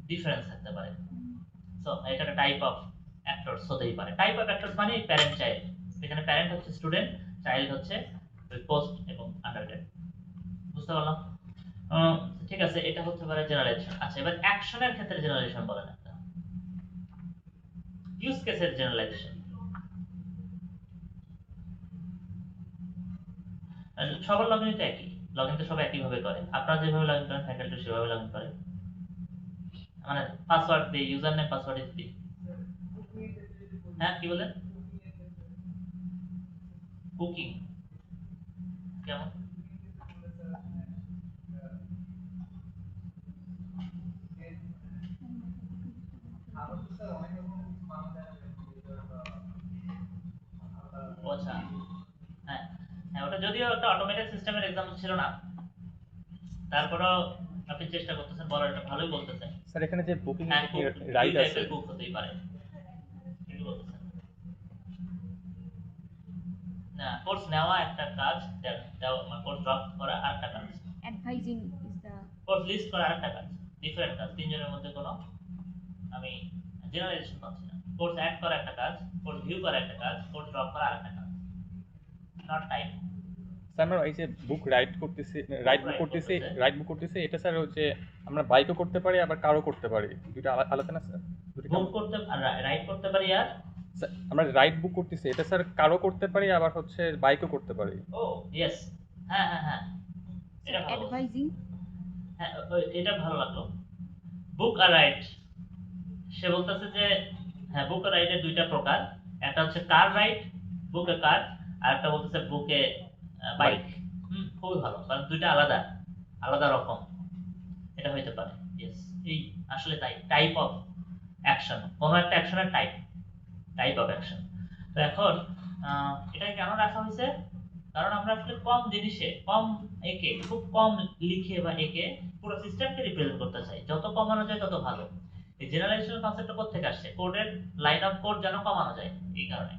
ডিফারেন্স থাকতে পারে। সো এটা একটা টাইপ অফ অ্যাক্টরস হতেই পারে। টাইপ অফ অ্যাক্টরস মানে প্যারেন্ট চাইল্ড, এখানে প্যারেন্ট হচ্ছে স্টুডেন্ট, চাইল্ড হচ্ছে পোস্ট এবং আন্ডারগ্রেড। বুঝতে পারলাম? ঠিক আছে, এটা হতে পারে জেনারেলাইজেশন। আচ্ছা, এবার অ্যাকশনের ক্ষেত্রে জেনারেলাইজেশন বলেন একটা, ইউজ কেসের জেনারেলাইজেশন। সবার লগইন তো একই, লগইন তো সবাই একই ভাবে করে, আপনারা যেভাবে লগইন করেন ফ্যাকাল্টি সেভাবে লগইন করে, মানে পাসওয়ার্ড দিয়ে, ইউজার নেম পাসওয়ার্ড দিয়ে। হ্যাঁ, কি বলেন? কুকিং কেমন? ও আচ্ছা, হ্যাঁ হ্যাঁ, ওটা যদিও একটা অটোমেটেড সিস্টেমের এক্সাম্পল ছিল না, তারপরেও আপনি চেষ্টা করতেছেন বলার, এটা ভালোই বলতেছেন। স্যার এখানে যে বুকিং হ্যাঁ, কি দুই রাইট আছে? টাইপের কুক হতেই পারে, ঠিক বলতেছেন। না, কোর্স নেওয়া একটা কাজ, দেওয়া মানে কোর্স ড্রপ করা আরেকটা কাজ, advising is the course list করা আরেকটা কাজ, ডিফারেন্ট কাজ। তিনজনের মধ্যে কোনো আমি জেনারেলাইজেশন পাচ্ছি না। কোর্স অ্যাড করা একটা কাজ, কোর্স ভিউ করা একটা কাজ, কোর্স ড্রপ করা আরেকটা কাজ, নট টাইপ। স্যার আমরা এই যে বুক রাইট করতেছি, রাইট বুক করতেছি, এটা স্যার হচ্ছে আমরা বাইকও করতে পারি আবার কারও করতে পারি, দুটো আলাদা না স্যার? বুক করতে আর রাইট করতে পারি, আর স্যার আমরা রাইট বুক করতেছি, এটা স্যার কারও করতে পারি আবার হচ্ছে বাইকও করতে পারি। ও ইয়েস, হ্যাঁ হ্যাঁ হ্যাঁ, এটা ভালো। অ্যাডভাইজিং। হ্যাঁ, এটা ভালো লাগলো। বুক আর রাইট, সে বলতেছে যে হ্যাঁ, বুক আর রাইটের দুইটা প্রকার, একটা হচ্ছে কার রাইট, বুকে কার, আর একটা বলতেছে বুকে বাইক। খুবই ভালো, কারণ দুইটা আলাদা আলাদা রকম, এটা হইতে পারে। ইয়েস, এই আসলে তাই, টাইপ অফ অ্যাকশন, কোন একটা অ্যাকশনের টাইপ, টাইপ অফ অ্যাকশন। তো এখন এটা কেন রাখা হয়েছে? কারণ আমরা আসলে কম জিনিসে, কম একে, খুব কম লিখে বা একে পুরো সিস্টেমকে রিপ্রেজেন্ট করতে চাই, যত কমানো যায় তত ভালো। এই জেনারেলাইজেশন কনসেপ্টটা কোথা থেকে আসছে? কোডের লাইন অফ কোড যেন কমানো যায়, এই কারণে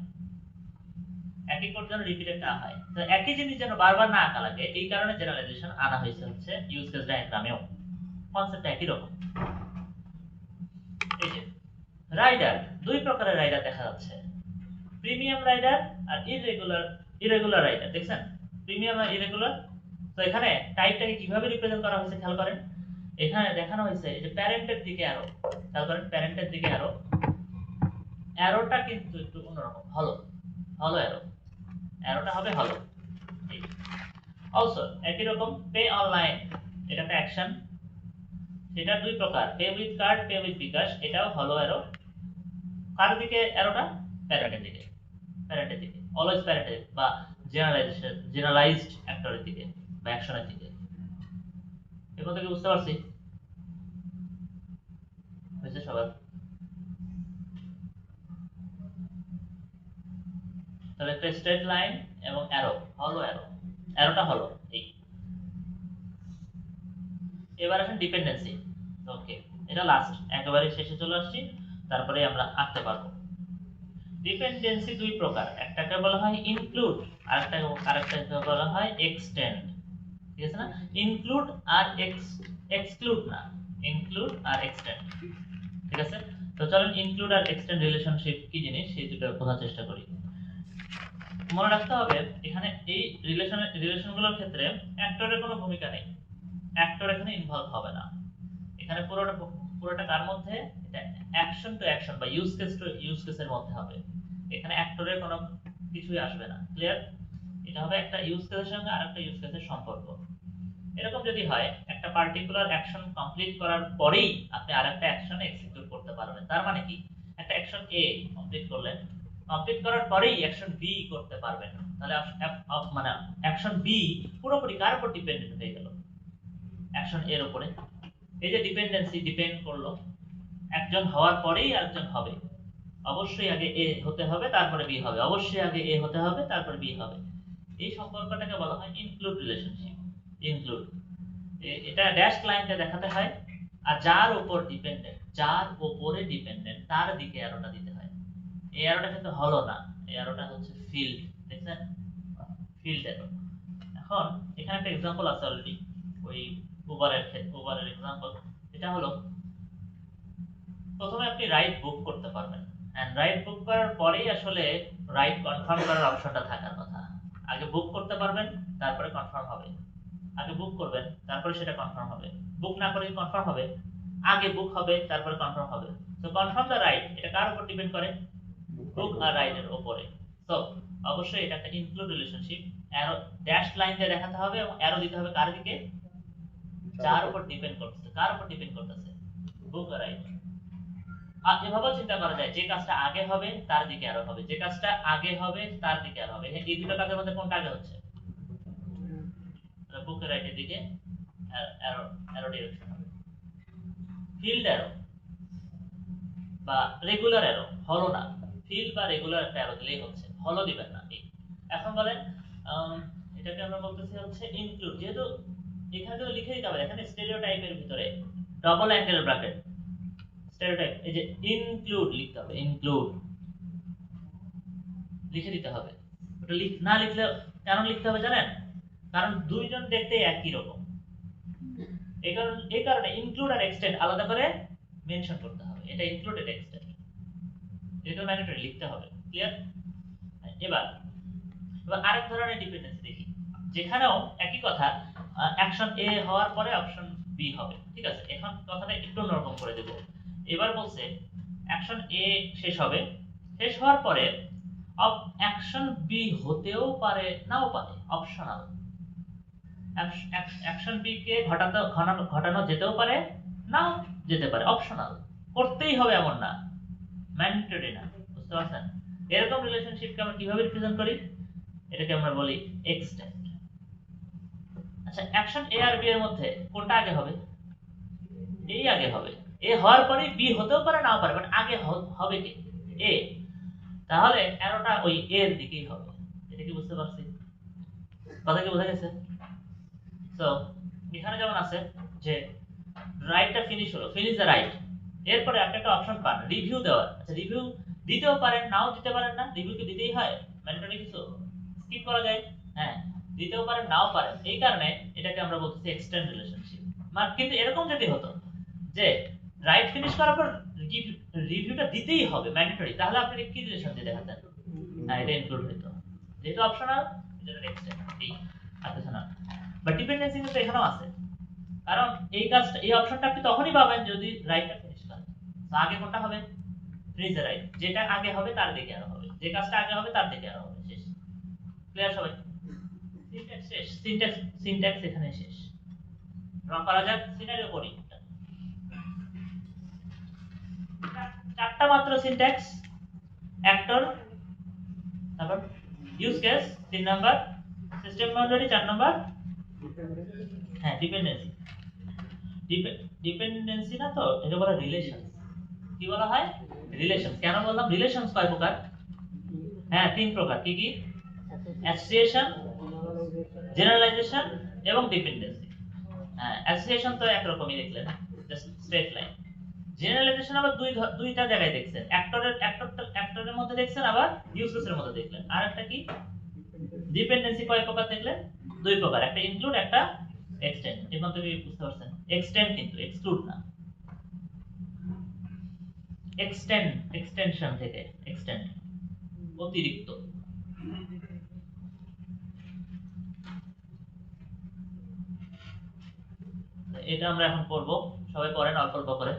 একই কোড যেন রিপিটেড না হয়, তো একই জিনিস যেন বারবার না আঁকা লাগে, এই কারণে জেনারেলাইজেশন আনা হয়েছে হচ্ছে ইউজ কেস ডায়াগ্রামেও, কনসেপ্টটা একই রকম। এই যে রাইডার, দুই প্রকারের রাইডার দেখা যাচ্ছে, প্রিমিয়াম রাইডার আর ইরেগুলার রাইডার। দেখছেন প্রিমিয়াম আর ইরেগুলার? তো এখানে টাইপটাকে কিভাবে রিপ্রেজেন্ট করা হয়েছে খেয়াল করেন। এখানে দেখানো হয়েছে এই যে প্যারেন্টের দিকে অ্যারো, খেয়াল করেন প্যারেন্টের দিকে অ্যারো, অ্যারোটা কিন্তু একটু অন্যরকম, হলো হলো অ্যারো, অ্যারোটা হবে হলো। অলসো একই রকম পে অনলাইন, এটা একটা অ্যাকশন, সেটা দুই প্রকার, pay with card, pay with bKash, এটাও হলো অ্যারো। কার দিকে অ্যারোটা? প্যারেন্টের দিকে, প্যারেন্টের দিকে, অলওয়েজ প্যারেন্টের বা জেনারেলাইজড অ্যাক্টরের দিকে বা অ্যাকশনের দিকে। এর মধ্যে কি বুঝতে পারছি? হয়েছে সবার? তাহলে একটা স্ট্রেট লাইন এবং অ্যারো, হলো অ্যারো, অ্যারোটা হলো এই। এবার আসেন ডিপেন্ডেন্সি। ওকে, এটা লাস্ট, একেবারে শেষে চলে আসছি, তারপরে আমরা আঁকতে পারবো। ডিপেন্ডেন্সি দুই প্রকার, একটাকে বলা হয় ইনক্লুড, আরেকটাকে বলা হয় এক্সটেন্ড। ঠিক আছে না? ইনক্লুড আর এক্সক্লুড না, ইনক্লুড আর এক্সটেন্ড। ঠিক আছে, তো চলেন ইনক্লুড আর এক্সটেন্ড রিলেশনশিপ কি জিনিস সেই দুটো বোঝার চেষ্টা করি। মনে রাখতে হবে এখানে এই রিলেশনগুলোর ক্ষেত্রে অ্যাক্টরের কোনো ভূমিকা নেই, অ্যাক্টর এখানে ইনভলভ হবে না। এখানে পুরোটা কার মধ্যে? এটা অ্যাকশন টু অ্যাকশন বা ইউজ কেস টু ইউজ কেসের মধ্যে হবে, এখানে অ্যাক্টরের কোনো কিছুই আসবে না। ক্লিয়ার? এটা হবে একটা ইউজ কেসের সঙ্গে আরেকটা ইউজ কেসের সম্পর্ক। এরকম যদি হয়, একটা পার্টিকুলার অ্যাকশন কমপ্লিট করার পরেই আপনি আরেকটা অ্যাকশন এক্সিকিউট করতে পারবেন। তার মানে কি? একটা অ্যাকশন এ কমপ্লিট করলেন, কমপ্লিট করার পরেই অ্যাকশন বি করতে পারবেন, তাহলে মানে অ্যাকশন বি পুরোপুরি কার উপর ডিপেন্ডেন্ট হয়ে গেল? অ্যাকশন এর উপরে। এই যে ডিপেন্ডেন্সি, ডিপেন্ড করলো, একজন হওয়ার পরেই আরেকজন হবে, অবশ্যই আগে এ হতে হবে তারপরে বি হবে, অবশ্যই আগে এ হতে হবে তারপরে বি হবে। এই সম্পর্কটাকে বলা হয় ইনক্লুড রিলেশনশিপ। ইনক্লুড, এটা ড্যাশ লাইনটা দেখাতে হয়, আর যার উপর ডিপেন্ডেন্ট, যার উপরে ডিপেন্ডেন্ট তার দিকে অ্যারোটা দিতে হয়। এই অ্যারোটা কিন্তু হলো না, এই অ্যারোটা হচ্ছে ফিল্ড। দেখছেন, ফিল্ড অ্যারো। এখন এখানে একটা एग्जांपल আছে অলরেডি, ওই উবারের एग्जांपल। এটা হলো প্রথমে আপনি রাইট বুক করতে পারবেন, এন্ড রাইট বুক করার পরেই আসলে রাইট কনফার্ম করার অপশনটা থাকার কথা। আগে বুক করতে পারবেন, তারপরে কনফার্ম হবে। আগে বুক করবেন, তারপরে সেটা কনফার্ম হবে। বুক না করে কনফার্ম হবে? আগে বুক হবে, তারপরে কনফার্ম হবে। তো কনফার্ম দ্য রাইট, এটা কার উপর ডিপেন্ড করে? বুক আর রাইটের উপরে। তো অবশ্যই এটা একটা include relationship. Arrow dash line দিয়ে দেখাতে হবে এবং অ্যারো দিতে হবে কার দিকে? যার উপর ডিপেন্ড করতেছে। কার উপর ডিপেন্ড করতেছে? বুক আর রাইট। আর এভাবেও চিন্তা করা যায়, যে কাজটা আগে হবে তার দিকে অ্যারো হবে, যে কাজটা আগে হবে তার দিকে অ্যারো হবে। এই দুটো কাজের মধ্যে কোনটা আগে হচ্ছে? বুক আর রাইটের দিকে অ্যারো অ্যারো ডিরেকশন হবে। ফিল্ড অ্যারো বা রেগুলার অ্যারো, হলো না, ফিল্ড বা রেগুলার একটা অ্যারো দিলেই হচ্ছে, হলো দিবেন না। এখন বলেন এটাকে আমরা বলতেছি হচ্ছে ইনক্লুড। যেহেতু এখানে তো লিখে দিতে হবে, এখানে স্টেরিওটাইপের ভিতরে ডবল অ্যাঙ্গেল ব্র্যাকেট স্টেরিওটাইপ, এই যে ইনক্লুড লিখতে হবে, ইনক্লুড লিখে দিতে হবে। ওটা না লিখলে কেন লিখতে হবে জানেন? কারণ দুইজন দেখতে একই রকম, এই কারণে ইনক্লুড আর এক্সটেন্ড আলাদা করে মেনশন করতে হবে। এটা ইনক্লুডেড এক্সটেন্ড, এটা ম্যান্ডেটরি লিখতে হবে। ক্লিয়ার? এবার আরেক ধরনের ডিপেন্ডেন্সি দেখি, যেখানেও একই কথা, অ্যাকশন এ হওয়ার পরে অপশন বি হবে। ঠিক আছে, এখন কথাটা একটু অন্যরকম করে দেব। এবার বলছে অ্যাকশন এ শেষ হবে, শেষ হওয়ার পরে অ্যাকশন বি হতেও পারে নাও পারে, অপশনাল। অ্যাকশন বি কে ঘটানো যেতেও পারে, নাও যেতে পারে, অপশনাল। করতেই হবে এমন না, ম্যান্ডেটরি না। বুঝতে পারছেন? এরকম রিলেশনশিপকে আমরা কিভাবে রিপ্রেজেন্ট করি? এটাকে আমরা বলি এক্সটেন্ড। আচ্ছা, অ্যাকশন এ আর বি এর মধ্যে কোনটা আগে হবে? এই আগে হবে। এ হওয়ার পরে বি হতেও পারে নাও পারে, বাট আগে হবে কে? এ। তাহলে অ্যারোটা ওই এর দিকেই হবে। এটা কি বুঝতে পারছি? কথা কি বোঝা গেছে? তো এখানে যেমন আছে যে রাইটটা ফিনিশ হলো, ফিনিশ দ্য রাইট, এরপরে আপনি একটা অপশন পান রিভিউ দেওয়ার। আচ্ছা, রিভিউ দিতেও পারেন, নাও দিতে পারেন না, রিভিউ কি দিতেই হয়? ম্যান্ডেটরি কিছু স্কিপ করা যায়? হ্যাঁ, দিতেও পারেন নাও পারেন। এই কারণে এটাকে আমরা বলতেছি এক্সটেন্ড রিলেশনশিপ। কিন্তু এরকম যদি হতো যে রাইট ফিনিশ করার পর রিভিউটা দিতেই হবে ম্যান্ডেটরি, তাহলে আপনি কি রিলেশন দিয়ে দেখাতেন? হ্যাঁ, এটা ইনক্লুড হতো। যেহেতু অপশনাল, এটা এক্সটেন্ড। এই আছে না, বাট ডিপেন্ডেন্সি কিন্তু এখানেও আছে। কারণ এই কাজটা, এই অপশনটা আপনি তখনই পাবেন যদি রাইটটা ফিনিশ করেন। তো আগে কোনটা হবে? Finish the right. যেটা আগে হবে তার দিকে আরো হবে, যে কাজটা আগে হবে তার দিকে আরো হবে। শেষ। ক্লিয়ার সবাই? সিনট্যাক্স শেষ, সিনট্যাক্স এখানে শেষ। রং করা যাক, সিনারিও করি। চারটা মাত্র সিনট্যাক্স, অ্যাক্টর, তারপর use case 3 number, system boundary 4 number, হ্যাঁ ডিপেন্ডেন্সি। ডিপেন্ডেন্সি না তো, এটা বলা রিলেশন। কি বলা হয়? রিলেশন। কেন বললাম রিলেশনস কয় প্রকার? হ্যাঁ, 3 প্রকার। কি কি? অ্যাসোসিয়েশন, জেনারালাইজেশন এবং ডিপেন্ডেন্সি। হ্যাঁ, অ্যাসোসিয়েশন তো একরকমই দেখলেন, জাস্ট স্ট্রেট লাইন। জেনারালাইজেশন আবার দুইটা জায়গায় দেখছেন, অ্যাক্টরের মধ্যে দেখছেন, আবার ইউজ কেসের মধ্যে দেখলেন। আর একটা কি? ডিপেন্ডেন্সি কয় প্রকার দেখলেন? 2 প্রকার, একটা ইনক্লুড, একটা এক্সটেন্ড। এখন থেকে বুঝতে পারছেন, এক্সটেন্ড কিন্তু এক্সক্লুড না। এক্সটেনশন থেকে এক্সটেন্ড, অতিরিক্ত। এটা আমরা এখন করব, সবাই পড়েন অল্প অল্প করে।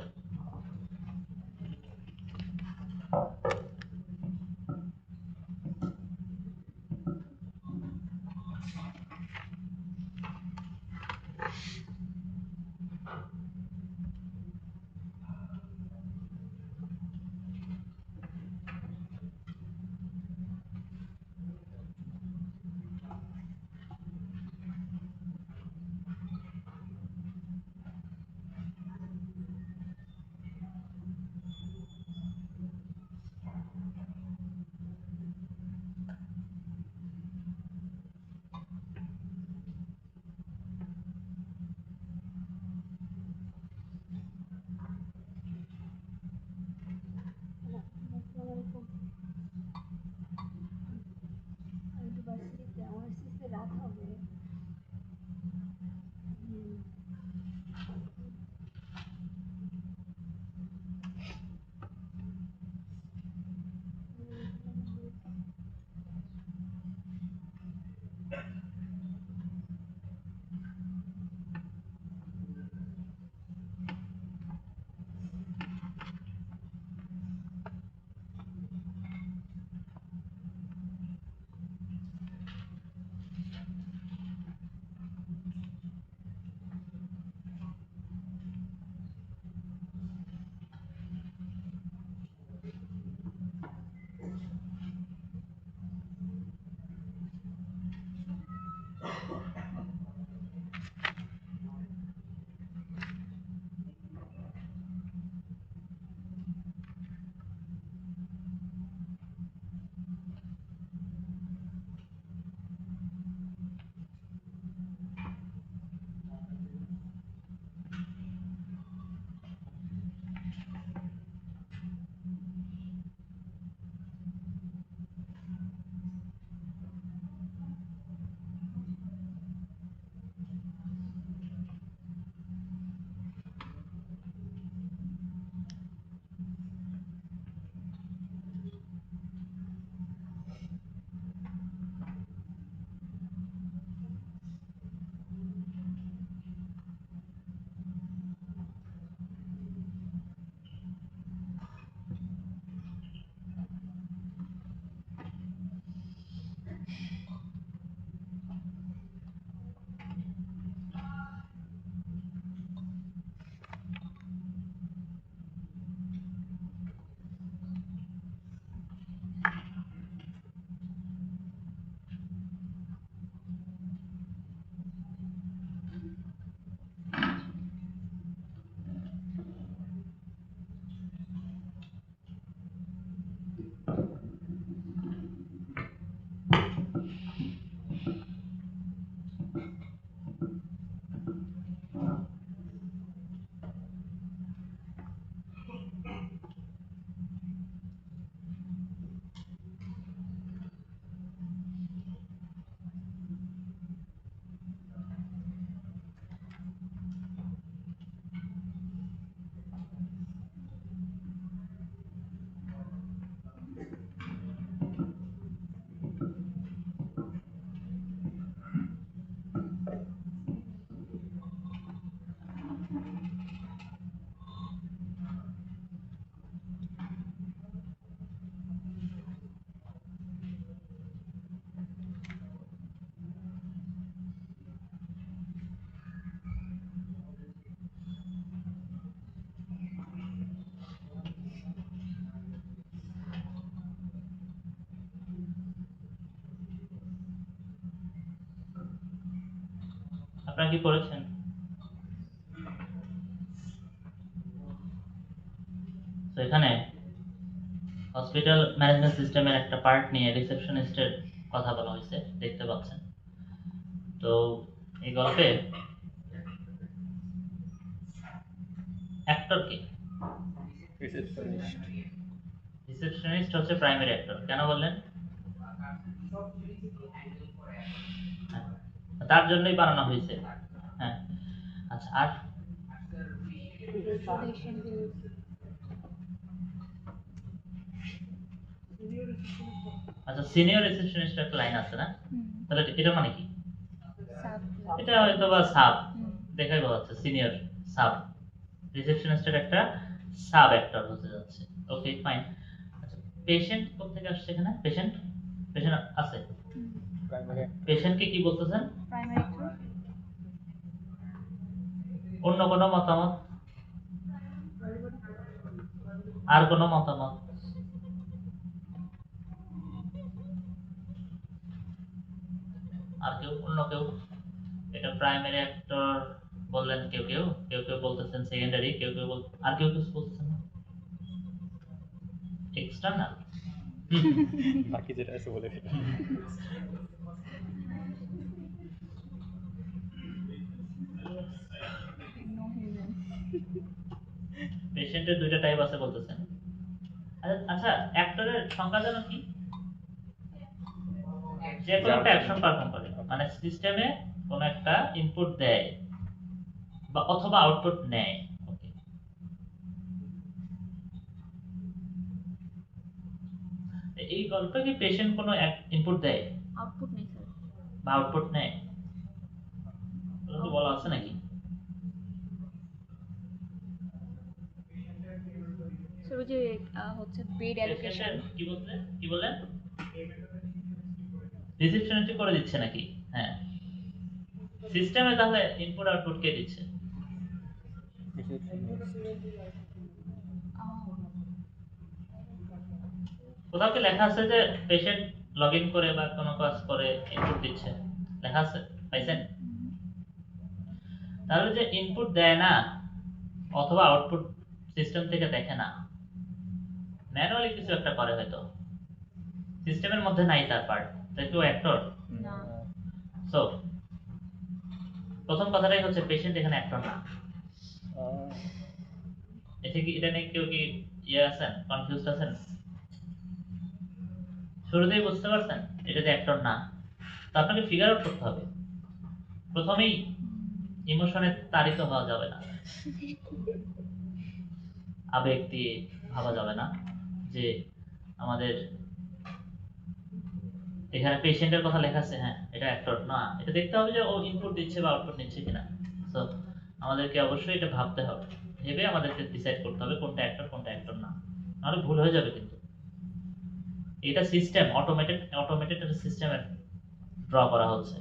আপনারা কি করেছেন? তো এখানে হসপিটাল ম্যানেজমেন্ট সিস্টেমের একটা পার্ট নিয়ে রিসেপশনিস্টের কথা বলা হয়েছে, দেখতে পাচ্ছেন। তো এই গল্পে অ্যাক্টর কে? রিসেপশনিস্ট। রিসেপশনিস্ট হচ্ছে প্রাইমারি অ্যাক্টর। কেন বললেন? হ্যাঁ, তার জন্যই বানানো হয়েছে। হ্যাঁ, আচ্ছা। আর আচ্ছা, সিনিয়র রিসেপশনিস্ট একটা লাইন আছে না? তাহলে এটা মানে কি? এটা হয়তো বা সাব, দেখাই বোঝা যাচ্ছে সিনিয়র সাব। রিসেপশনিস্টের একটা সাব অ্যাক্টর হতে যাচ্ছে। ওকে, ফাইন। আচ্ছা, পেশেন্ট কোথা থেকে আসছে এখানে? পেশেন্ট পেশেন্ট আছে। প্রাইমারি। পেশেন্টকে কি বলতেছেন? Primary two. অন্য কোনো মতামত? আর কোনো মতামত? আর কেউ? অন্য কেউ? এটা প্রাইমারি অ্যাক্টর বললেন কেউ কেউ, কেউ কেউ বলতেছেন সেকেন্ডারি, কেউ কেউ আর কেউ কিছু বলতেছেন না? এক্সটার্নাল? বাকি যেটা আছে বলে দিন। No human. পেশেন্টের দুইটা টাইপ আছে বলতেছেন। আচ্ছা, অ্যাক্টরের সংজ্ঞা জানো কি? যে কোনো একটা অ্যাকশন পারফর্ম করে, মানে সিস্টেমে কোন একটা ইনপুট দেয় বা অথবা আউটপুট নেয়। ওকে, এই গল্পে কি পেশেন্ট কোনো ইনপুট দেয় আউটপুট নেই স্যার। বা আউটপুট নেয়? ওটা কি বলা আছে নাকি? স্যার ওই যে হচ্ছে বেড অ্যালোকেশন। পেশেন্টের কি বলতে কি বললেন? রিসেপশনিস্ট করে দিচ্ছে নাকি? হ্যাঁ, সিস্টেমে তাহলে ইনপুট আউটপুট কে দিচ্ছে? কোথাও কি লেখা আছে যে পেশেন্ট লগ ইন করে বা কোনো কাজ করে ইনপুট দিচ্ছে? লেখা আছে? পাইছেন? তাহলে যে ইনপুট দেয় না অথবা আউটপুট সিস্টেম থেকে দেখে না, ম্যানুয়ালি কিছু একটা করে হয়তো, সিস্টেমের মধ্যে নাই তার পার্ট, তাই কি ও অ্যাক্টর? না। সো প্রথম কথাটাই হচ্ছে পেশেন্ট এখানে অ্যাক্টর না। এতে কি এটা নিয়ে কেউ কি ইয়ে আছেন, কনফিউজড আছেন? শুরুতেই বুঝতে পারছেন এটা যে অ্যাক্টর না। তো আপনাকে ফিগার আউট করতে হবে। প্রথমেই ইমোশনে তাড়িত হওয়া যাবে না, আবেগ দিয়ে ভাবা যাবে না যে আমাদের এখানে পেশেন্টের কথা লেখা আছে, হ্যাঁ এটা অ্যাক্টর না। এটা দেখতে হবে যে ও ইনপুট দিচ্ছে বা আউটপুট নিচ্ছে কিনা। সো আমাদেরকে অবশ্যই এটা ভাবতে হবে, ভেবে আমাদেরকে ডিসাইড করতে হবে কোনটা অ্যাক্টর কোনটা অ্যাক্টর না, নাহলে ভুল হয়ে যাবে। কিন্তু এটা সিস্টেম, অটোমেটেড একটা সিস্টেমের ড্র করা হচ্ছে,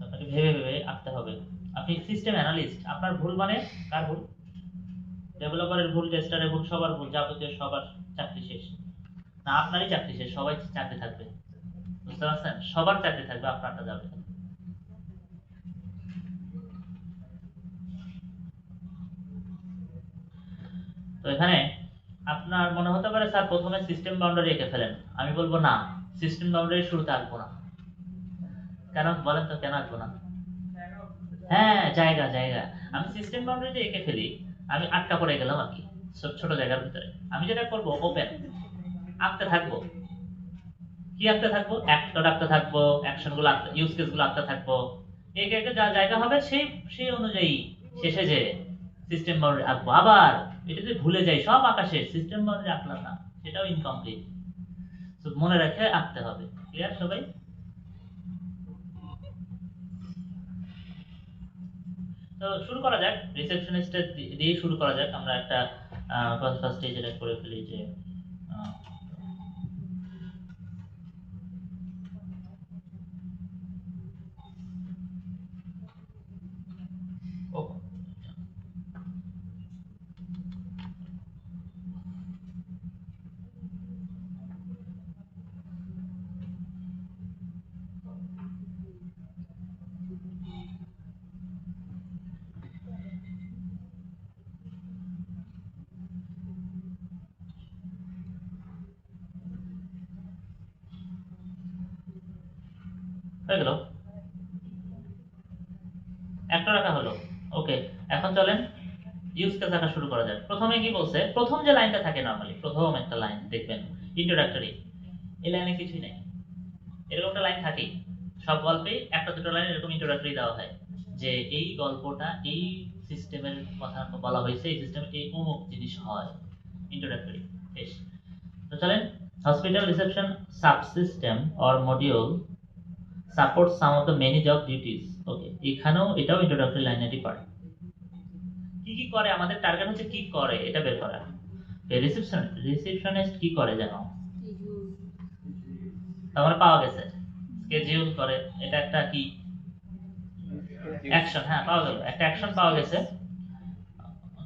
আপনাকে ভেবে ভেবে আঁকতে হবে। আপনি সিস্টেম অ্যানালিস্ট, আপনার ভুল মানে কার ভুল? ডেভেলপারের ভুল, টেস্টারের ভুল, সবার ভুল, যাবতীয় সবার চাকরি শেষ না। আপনারই চাকরি শেষ, সবাই চাকরি থাকবে, বুঝতে পারছেন? সবার চাকরি থাকবে, আপনারটা যাবে। তো এখানে আপনার মনে হতে পারে স্যার প্রথমে সিস্টেম বাউন্ডারি এঁকে ফেলেন। আমি বলবো না, সিস্টেম বাউন্ডারি শুরুতে আঁকবো না। কেন বলেন তো, কেন আঁকবো না? হ্যাঁ, জায়গা জায়গা, আমি সিস্টেম বাউন্ডারি এঁকে ফেলি, আমি আটকা পড়ে গেলাম আর কি ছোট জায়গার ভিতরে। আমি যেটা করবো ওপেন আঁকতে থাকবো। কি আঁকতে থাকবো? অ্যাক্টর আঁকতে থাকবো, অ্যাকশন গুলো আঁকতে, ইউজ কেস গুলো আঁকতে থাকবো। একে একে যা জায়গা হবে সেই সেই অনুযায়ী শেষে যে সিস্টেম বাউন্ডারি আঁকবো। আবার এটা যদি ভুলে যাই, সব আঁকা শেষ, সিস্টেম বাউন্ডারি আঁকলাম না, সেটাও ইনকমপ্লিট। তো মনে রেখে আঁকতে হবে। ক্লিয়ার সবাই? তো শুরু করা যাক, রিসেপশনিস্টের দিয়ে শুরু করা যাক। আমরা একটা ফার্স্টে যেটা করে ফেলি যে আহ, ও হয়ে গেল, একটা রাখা হলো। ওকে, এখন চলেন ইউজ কেস আঁকা শুরু করা যাক। প্রথমে কি বলছে, প্রথম যে লাইনটা থাকে নরমালি, প্রথম একটা লাইন দেখবেন ইন্ট্রোডাক্টরি, এই লাইনে কিছুই নাই, এরকম একটা লাইন থাকে সব গল্পেই, একটা দুটো লাইন এরকম ইন্ট্রোডাক্টরি দেওয়া হয় যে এই গল্পটা এই সিস্টেমের কথা বলা হয়েছে, এই সিস্টেমে এই অমুক জিনিস হয়, ইন্ট্রোডাক্টরি বেশ। তো চলেন, hospital reception subsystem or module support some of the many job duties. Okay, এখানেও এটাও ইন্ট্রোডাক্টরি লাইনেরই পার্ট। কি কি করে, আমাদের টার্গেট হচ্ছে কি করে এটা বের করা। রিসেপশনিস্ট কি করে জানো? তারপরে পাওয়া গেছে স্কেডিউল করে, এটা একটা কি অ্যাকশন, হ্যাঁ পাওয়া গেল, একটা অ্যাকশন পাওয়া গেছে।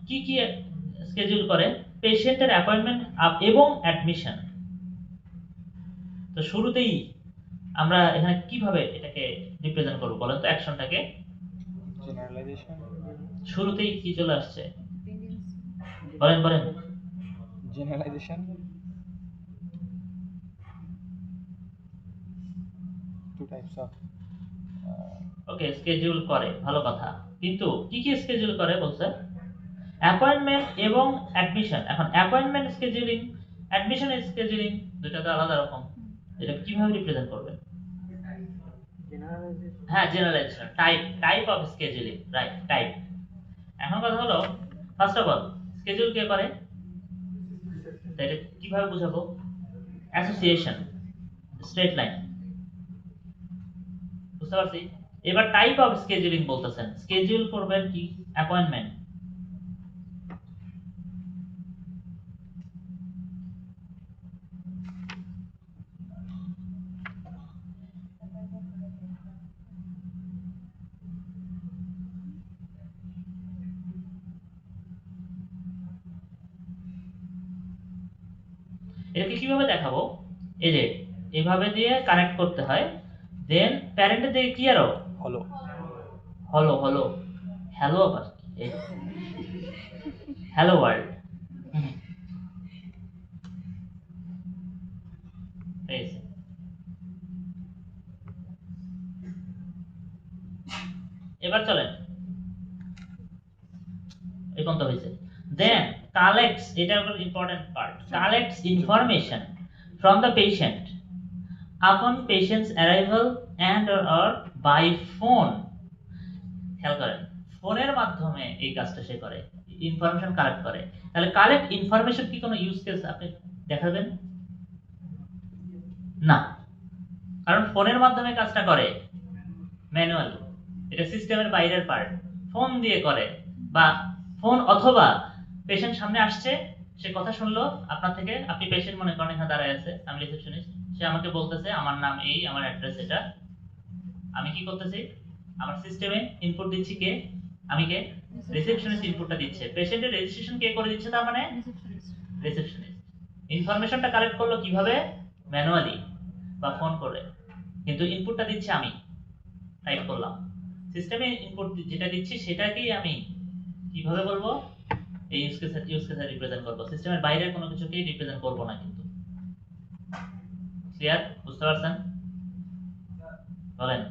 কি কি স্কেডিউল করে? পেশেন্টের অ্যাপয়েন্টমেন্ট এবং অ্যাডমিশন। তো শুরুতেই আমরা এখানে কিভাবে এটাকে রিপ্রেজেন্ট করব বলেন তো অ্যাকশনটাকে? জেনারেলাইজেশন, শুরুতেই কি চলে আসছে বলেন বলেন? Generalisation, two types of. Okay, schedule করে, ভালো কথা, কিন্তু কি কি স্কেডিউল করে বলছে? অ্যাপয়েন্টমেন্ট এবং অ্যাডমিশন। এখন অ্যাপয়েন্টমেন্ট স্কেডিউলিং, অ্যাডমিশন স্কেডিউলিং, দুটো তো আলাদা রকম। এটা কিভাবে রিপ্রেজেন্ট করবেন? হ্যাঁ, generalization, type of scheduling, right, type. এখন কথা হলো, ফার্স্ট অফ অল স্কেডিউল কে করে, তো এটা কিভাবে বুঝাবো? অ্যাসোসিয়েশন, স্ট্রেট লাইন, বুঝতে পারছি। এবার টাইপ অফ স্কেডিউলিং বলতেছেন, স্কেডিউল করবেন কি? অ্যাপয়েন্টমেন্ট। এটাকে কিভাবে দেখাবো? এই যে এভাবে দিয়ে কানেক্ট করতে হয়, দেন প্যারেন্টের দিকে কি আরো হলো হলো হলো হ্যালো, আবার হ্যালো ওয়ার্ল্ড। এবার চলেন, এই কোনটা হয়েছে, দেন কালেক্টস, এটা একটা important part, collects information from the patient upon patient's arrival and or by phone. খেয়াল করেন, ফোনের মাধ্যমে এই কাজটা সে করে, ইনফরমেশন কালেক্ট করে। তাহলে কালেক্ট ইনফরমেশন কি কোনো ইউজ কেস আপনি দেখাবেন? না, কারণ ফোনের মাধ্যমে কাজটা করে ম্যানুয়াল, এটা সিস্টেমের বাইরের পার্ট, ফোন দিয়ে করে, বা ফোন অথবা পেশেন্ট সামনে আসছে, সে কথা শুনলো আপনার থেকে, আপনি পেশেন্ট মনে করেন এখানে দাঁড়ায় আছে, আমি রিসেপশনিস্ট, সে আমাকে বলতেছে আমার নাম এই, আমার অ্যাড্রেস এটা, আমি কি করতেছি? আমার সিস্টেমে ইনপুট দিচ্ছি, কে? আমি কে? রিসেপশনিস্ট ইনপুটটা দিচ্ছে, পেশেন্টের রেজিস্ট্রেশন কে করে দিচ্ছে, তার মানে রিসেপশনিস্ট। ইনফরমেশনটা কালেক্ট করলো কিভাবে? ম্যানুয়ালি বা ফোন করে, কিন্তু ইনপুটটা দিচ্ছি আমি, টাইপ করলাম। সিস্টেমে ইনপুট যেটা দিচ্ছি সেটাকেই আমি কিভাবে বলবো? এই ইউজ কেসে রিপ্রেজেন্ট করব, সিস্টেমের বাইরের কোনো কিছুকেই রিপ্রেজেন্ট করব না। কিন্তু ক্লিয়ার? বুঝতে পারছেন? বলেন।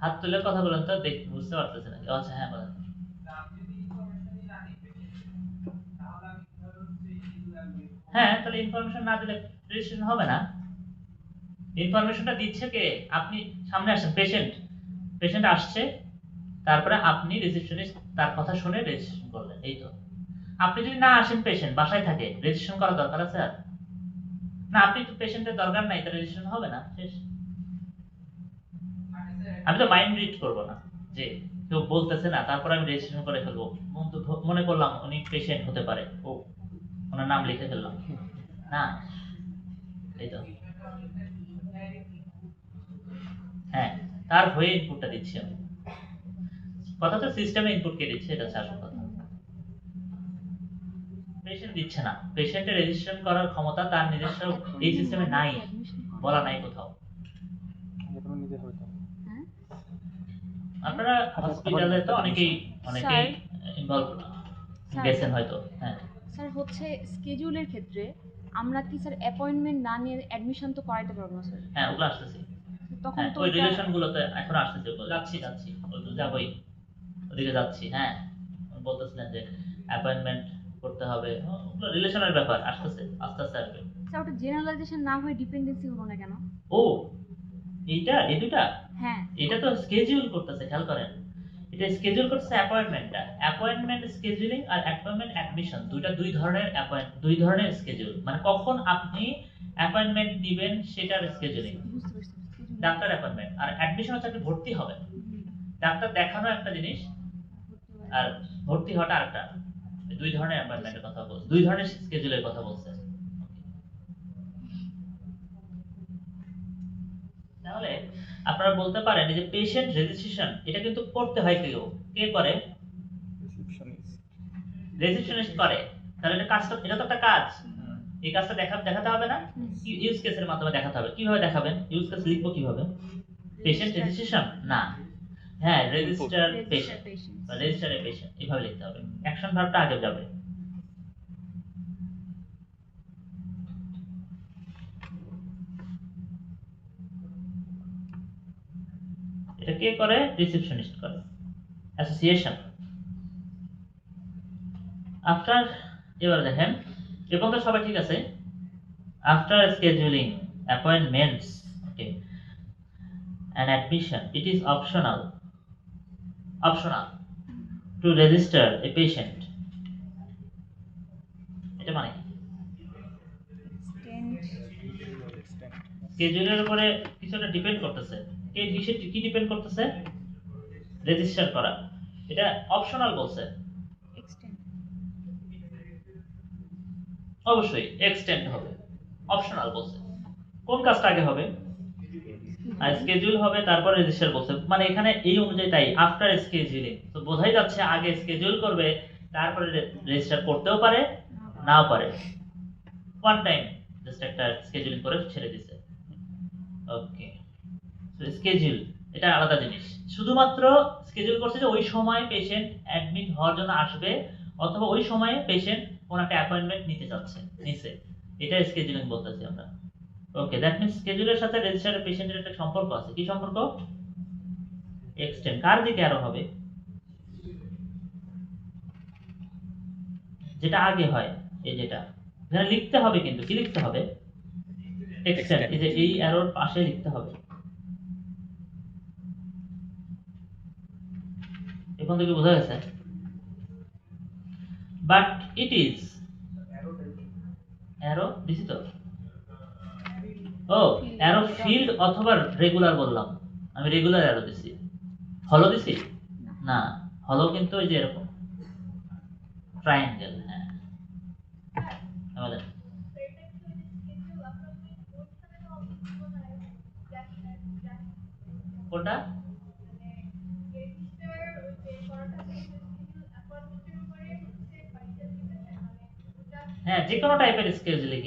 হাত তুলে কথা বলেন তো, দেখ বুঝতে পারতেছেন নাকি? আচ্ছা হ্যাঁ বলেন। হ্যাঁ, তাহলে ইনফরমেশন না দিলে রেজিস্ট্রেশন হবে না। ইনফরমেশনটা দিচ্ছে কে? আপনি সামনে আসেন, পেশেন্ট, পেশেন্ট আসছে, তারপরে আপনি রিসেপশনিস্ট তার কথা শুনে রেজিস্ট্রেশন করলেন, এই তো। আপনি যদি না আসেন, পেশেন্ট বাসায় থাকে, রেজিস্ট্রেশন করার দরকার আছে আর? না, আপনি তো পেশেন্টের দরকার নাই, তাহলে রেজিস্ট্রেশন হবে না, শেষ। আমি তো মাইন্ড রিড করব না যে কেউ বলতেছে না, তারপর আমি রেজিস্ট্রেশন করে ফেলবো, মনে করলাম উনি পেশেন্ট হতে পারে, ও ওনার নাম লিখে ফেললাম, না, এই তো। হ্যাঁ, তার হয়ে ইনপুটটা দিচ্ছি আমি, কথা তো সিস্টেমে ইনপুট কে দিচ্ছে, এটা হচ্ছে আসল কথা, পেশেন্ট দিচ্ছে না। পেশেন্টের রেজিস্ট্রেশন করার ক্ষমতা তার নিজস্ব এই সিস্টেমে নাই, বলা নাই কোথাও। নিজে হইতো। আপনারা হসপিটালে তো অনেকেই ইনভলভ গেছেন হয়তো। হ্যাঁ স্যার, হচ্ছে স্কেডিউলের ক্ষেত্রে আমরা কি স্যার অ্যাপয়েন্টমেন্ট না নিয়ে অ্যাডমিশন তো করাইতে পারবো না স্যার, হ্যাঁ ওগুলো আসতেছে, তখন হ্যাঁ তো ওই ওটা রিলেশন গুলোতে এখন আসতেছে, ওগুলো যাচ্ছি ওই তো যাবই, ওদিকে যাচ্ছি। হ্যাঁ বলতেছিলেন যে অ্যাপয়েন্টমেন্ট করতে হবে, ওগুলো রিলেশনের ব্যাপার, আসতেছে আস্তে আস্তে আসবে। স্যার ওটা জেনারেলাইজেশন না হয়ে ডিপেন্ডেন্সি হলো না কেন? ও এইটা এই দুটা, হ্যাঁ এটা তো স্কেডিউল করতেছে, খেয়াল করেন, এটা স্কেডিউল করতেছে অ্যাপয়েন্টমেন্টটা, অ্যাপয়েন্টমেন্ট স্কেডিউলিং আর অ্যাপয়েন্টমেন্ট অ্যাডমিশন, দুই ধরনের দুই ধরনের স্কেডিউল, মানে কখন আপনি অ্যাপয়েন্টমেন্ট দিবেন সেটার স্কেডিউলিং। বুঝতে পারছি। ডাক্তার অ্যাপয়েন্টমেন্ট আর অ্যাডমিশন হচ্ছে আপনি ভর্তি হবেন, ডাক্তার দেখানো একটা জিনিস আর ভর্তি হওয়াটা আরেকটা, দুই ধরনের অ্যাপয়েন্টমেন্টের কথা বলছে, দুই ধরনের স্কেডিউলের কথা বলছে। তাহলে আপনারা বলতে পারেন যে পেশেন্ট রেজিস্ট্রেশন এটা কিন্তু করতে হয় কে করে? রিসেপশনিস্ট করে। তাহলে এটা কাজটা, এটা তো একটা কাজ, এই কাজটা দেখাতে হবে না, ইউজ কেসের মাধ্যমে দেখাতে হবে। কিভাবে দেখাবেন? ইউজ কেস লিখবো কিভাবে? পেশেন্ট রেজিস্ট্রেশন না, হ্যাঁ রেজিস্টার পেশেন্ট বা রেজিস্টার পেশেন্ট, এইভাবে লিখতে হবে, অ্যাকশন ভার্বটা আগে যাবে। এটা কে করে? রিসেপশনিস্ট করে, অ্যাসোসিয়েশন। আফটার, এবার দেখেন এ পর্যন্ত সবাই ঠিক আছে। After scheduling appointments, okay, and admission, it is optional to register a patient, এটা মানে স্কেজুলের উপরে কিছুটা ডিপেন্ড করতেছে, কি ডিপেন্ড করতেছে? রেজিস্টার করা, এটা অপশনাল বলছে, অবশ্যই এক্সটেন্ড হবে, অপশনাল বলছে। কোন কাজটা আগে হবে? আর স্কেডিউল হবে তারপর রেজিস্টার বলছে, মানে এখানে এই অনুযায়ী তাই আফটার স্কেডিউলিং, তো বোঝাই যাচ্ছে আগে স্কেডিউল করবে তারপরে রেজিস্টার করতেও পারে নাও পারে, ওয়ান টাইম জাস্ট একটা স্কেডিউলিং করে ছেড়ে দিছে। ওকে, তো স্কেডিউল এটা আলাদা জিনিস, শুধুমাত্র স্কেডিউল করছে যে ওই সময় পেশেন্ট অ্যাডমিট হওয়ার জন্য আসবে অথবা ওই সময়ে পেশেন্ট কোন একটা অ্যাপয়েন্টমেন্ট নিতে যাচ্ছে নিছে, এটা স্কেডিউলিং বলতেছি আমরা। ওকে, দ্যাট মিন্স স্কেডিউলের সাথে রেজিস্টারের পেশেন্টের একটা সম্পর্ক আছে, কি সম্পর্ক? এক্সটেন্ড, কার দিকে আরো হবে? যেটা আগে হয়, এই যেটা এখানে লিখতে হবে, কিন্তু কি লিখতে হবে? এক্সটেন্ড, এই যে এই অ্যারোর পাশে লিখতে হবে। এখন থেকে বোঝা গেছে? বাট ইট ইজ অ্যারো দিছি তো, ও অ্যারো ফিল্ড অথবা রেগুলার বললাম, আমি রেগুলার অ্যারো দিছি, হলো দিছি না, হলো কিন্তু ওই যে এরকম ট্রায়াঙ্গেল। হ্যাঁ আমাদের কোনটা? হ্যাঁ যে কোনো টাইপের স্কেজুলিং,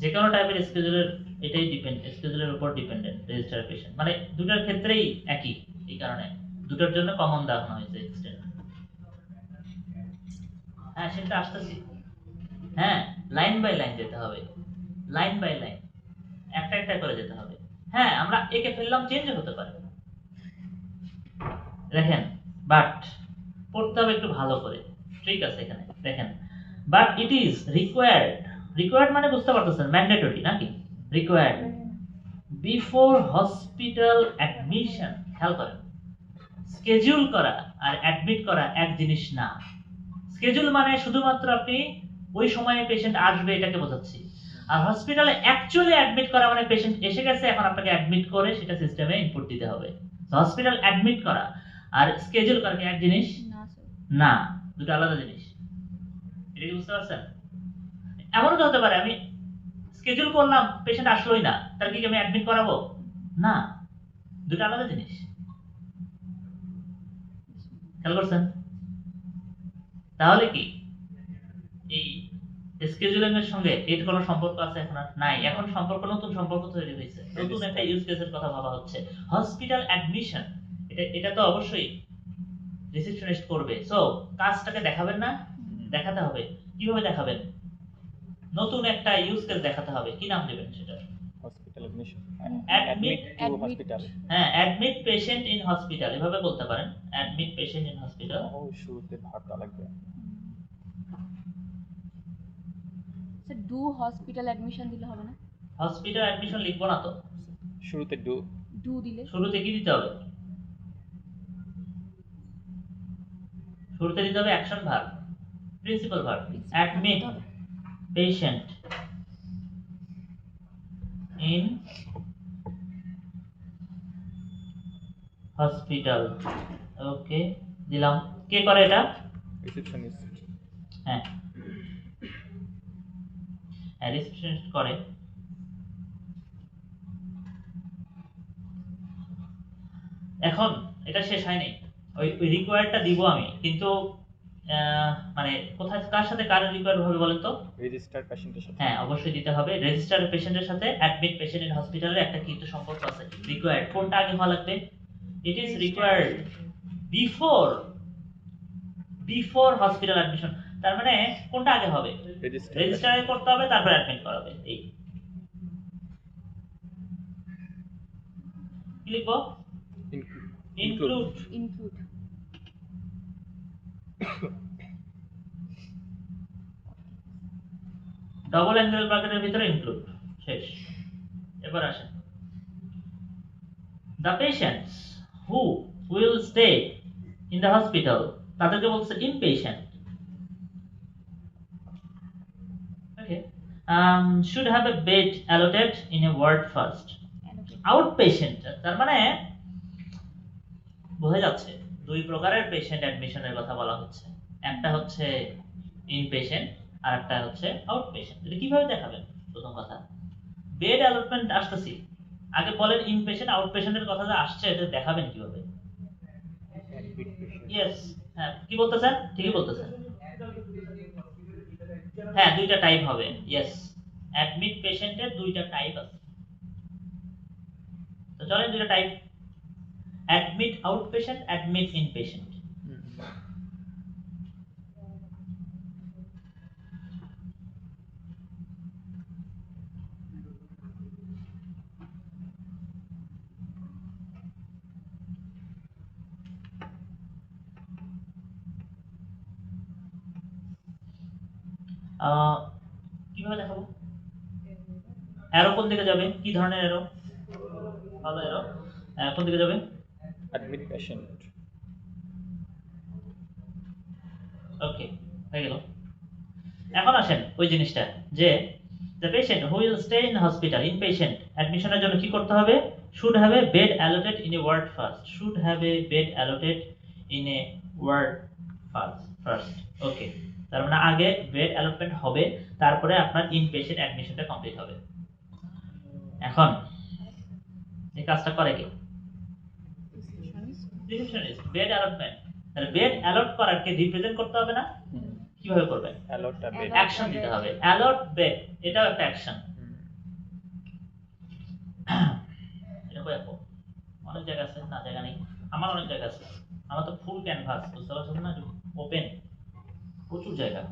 যে কোনো টাইপের স্কেজুলের এটাই ডিপেন্ড, স্কেজুলের উপর ডিপেন্ডেন্ট রেজিস্টার পেশেন্ট, মানে দুটার ক্ষেত্রেই একই, এই কারণে দুটার জন্য কমন দেওয়া হয়েছে এক্সটেন্ড। হ্যাঁ সেটা আসতেছি, হ্যাঁ লাইন বাই লাইন যেতে হবে, লাইন বাই লাইন একটা একটা করে যেতে হবে। হ্যাঁ আমরা একে ফেললাম, চেঞ্জ হতে পারে, দেখেন, বাট পড়তে হবে একটু ভালো করে, ঠিক আছে? এখানে দেখেন, but it is required, required মানে বুঝতে পারতেছেন ম্যান্ডেটরি নাকি? রিকোয়ার্ড বিফোর হসপিটাল অ্যাডমিশন, খেয়াল করেন, স্কেডিউল করা আর অ্যাডমিট করা এক জিনিস না। স্কেডিউল মানে শুধুমাত্র আপনি ওই সময়ে পেশেন্ট আসবে এটাকে বোঝাচ্ছি, আর হসপিটালে অ্যাকচুয়ালি অ্যাডমিট করা মানে পেশেন্ট এসে গেছে, এখন আপনাকে অ্যাডমিট করে সেটা সিস্টেমে ইনপুট দিতে হবে। হসপিটাল অ্যাডমিট করা আর স্কেডিউল করা কি এক জিনিস? না, দুটো আলাদা জিনিস, এটা কি বুঝতে পারছেন? এমনও তো হতে পারে আমি স্কেডিউল করলাম পেশেন্ট আসলোই না, তার কি আমি অ্যাডমিট করাবো? না, দুটো আলাদা জিনিস, খেয়াল করছেন? তাহলে কি এই স্কেজুলিং এর সঙ্গে এর কোনো সম্পর্ক আছে? এখন আর নাই, এখন সম্পর্ক, নতুন সম্পর্ক তৈরি হয়েছে, নতুন একটা ইউজ কেসের কথা ভাবা হচ্ছে, হসপিটাল অ্যাডমিশন। এটা তো অবশ্যই রিসেপশনিস্ট করবে, সো কাজটাকে দেখাবেন না, দেখাতে হবে। কিভাবে দেখাবেন? নতুন একটা ইউজ কেস দেখাতে হবে, কি নাম দেবেন সেটা? Hospital admission, Admit two hospital. হ্যাঁ, অ্যাডমিট পেশেন্ট ইন হসপিটাল এভাবে বলতে পারেন, অ্যাডমিট পেশেন্ট ইন হসপিটাল। ও শুরুতে ভাবটা লাগবে। স্যার ডু হসপিটাল অ্যাডমিশন দিলে হবে না? হসপিটাল অ্যাডমিশন লিখবো না তো, শুরুতে ডু। ডু দিলে শুরুতে কি দিতে হবে? শুরুতে দিতে হবে action verb, principal verb. Admit patient in hospital. Okay, দিলাম। কে করে এটা? রিসেপশনিস্ট। হ্যাঁ, রিসেপশনিস্ট করে। এখন এটা শেষ হয়নি, ওই রিকোয়ার্ডটা দিব আমি, কিন্তু মানে কোথায় কার সাথে কার রিকোয়ার্ড হবে বলেন তো? রেজিস্টার পেশেন্টের সাথে। হ্যাঁ, অবশ্যই দিতে হবে। রেজিস্টার্ড পেশেন্টের সাথে অ্যাডমিট পেশেন্ট ইন হসপিটালের একটা কিন্তু সম্পর্ক আছে। রিকোয়ার্ড কোনটা আগে হওয়া লাগবে? It is required before hospital admission. তার মানে কোনটা আগে হবে? রেজিস্টার আগে করতে হবে, তারপর অ্যাডমিট করাবে। এই কি লিখবো? ইনক্লুড। ইনক্লুড। ডাবল অ্যাঙ্গেল ব্র্যাকেটের ভিতরে ইনক্লুড। শেষ। এবার আসেন, the patients who will stay in the hospital, তাদেরকে বলছে inpatient. Okay, should have a bed allotted in a ward first. Outpatient, তার মানে বোঝা যাচ্ছে দুই প্রকারের পেশেন্ট অ্যাডমিশনের কথা বলা হচ্ছে। একটা হচ্ছে ইনপেশেন্ট আর একটা হচ্ছে আউটপেশেন্ট। এটা কিভাবে দেখাবেন? প্রথম কথা, বেড অ্যালটমেন্ট আসতেছি, আগে বলেন ইনপেশেন্ট আউটপেশেন্টের কথা যে আসছে এটা দেখাবেন কিভাবে? ইয়েস, হ্যাঁ, কি বলতেছেন? ঠিকই বলতেছেন। হ্যাঁ, দুইটা টাইপ হবে। ইয়েস, অ্যাডমিট পেশেন্টের দুইটা টাইপ আছে। তো চলেন দুইটা type, admit outpatient, admit inpatient. কিভাবে দেখাবো? অ্যারো কোন দিকে যাবে? কি ধরনের অ্যারো? ভালো অ্যারো। কোন দিকে যাবে? Admit patient. ওকে, হয়ে গেল। এখন আসেন ওই জিনিসটা, যে the patient who will stay in hospital, inpatient অ্যাডমিশনের জন্য কি করতে হবে? should have a bed allotted in a ward first, should have a bed allotted in a ward first. ওকে, তার মানে আগে বেড অ্যালটমেন্ট হবে, তারপরে আপনার ইনপেশেন্ট অ্যাডমিশনটা কমপ্লিট হবে। এখন এই কাজটা করে কে? রিসেপশনিস্ট। বেড অ্যালটমেন্ট, তাহলে বেড অ্যালট করারকে রিপ্রেজেন্ট করতে হবে না? কিভাবে করবেন? অ্যালটটা বেড। অ্যাকশন দিতে হবে, অ্যালট বেড, এটাও একটা অ্যাকশন। এটা কই আপু? অনেক জায়গা আছে না? জায়গা নেই, আমার অনেক জায়গা আছে, আমার তো ফুল ক্যানভাস, বুঝতে পারছেন না? ওপেন, প্রচুর জায়গা।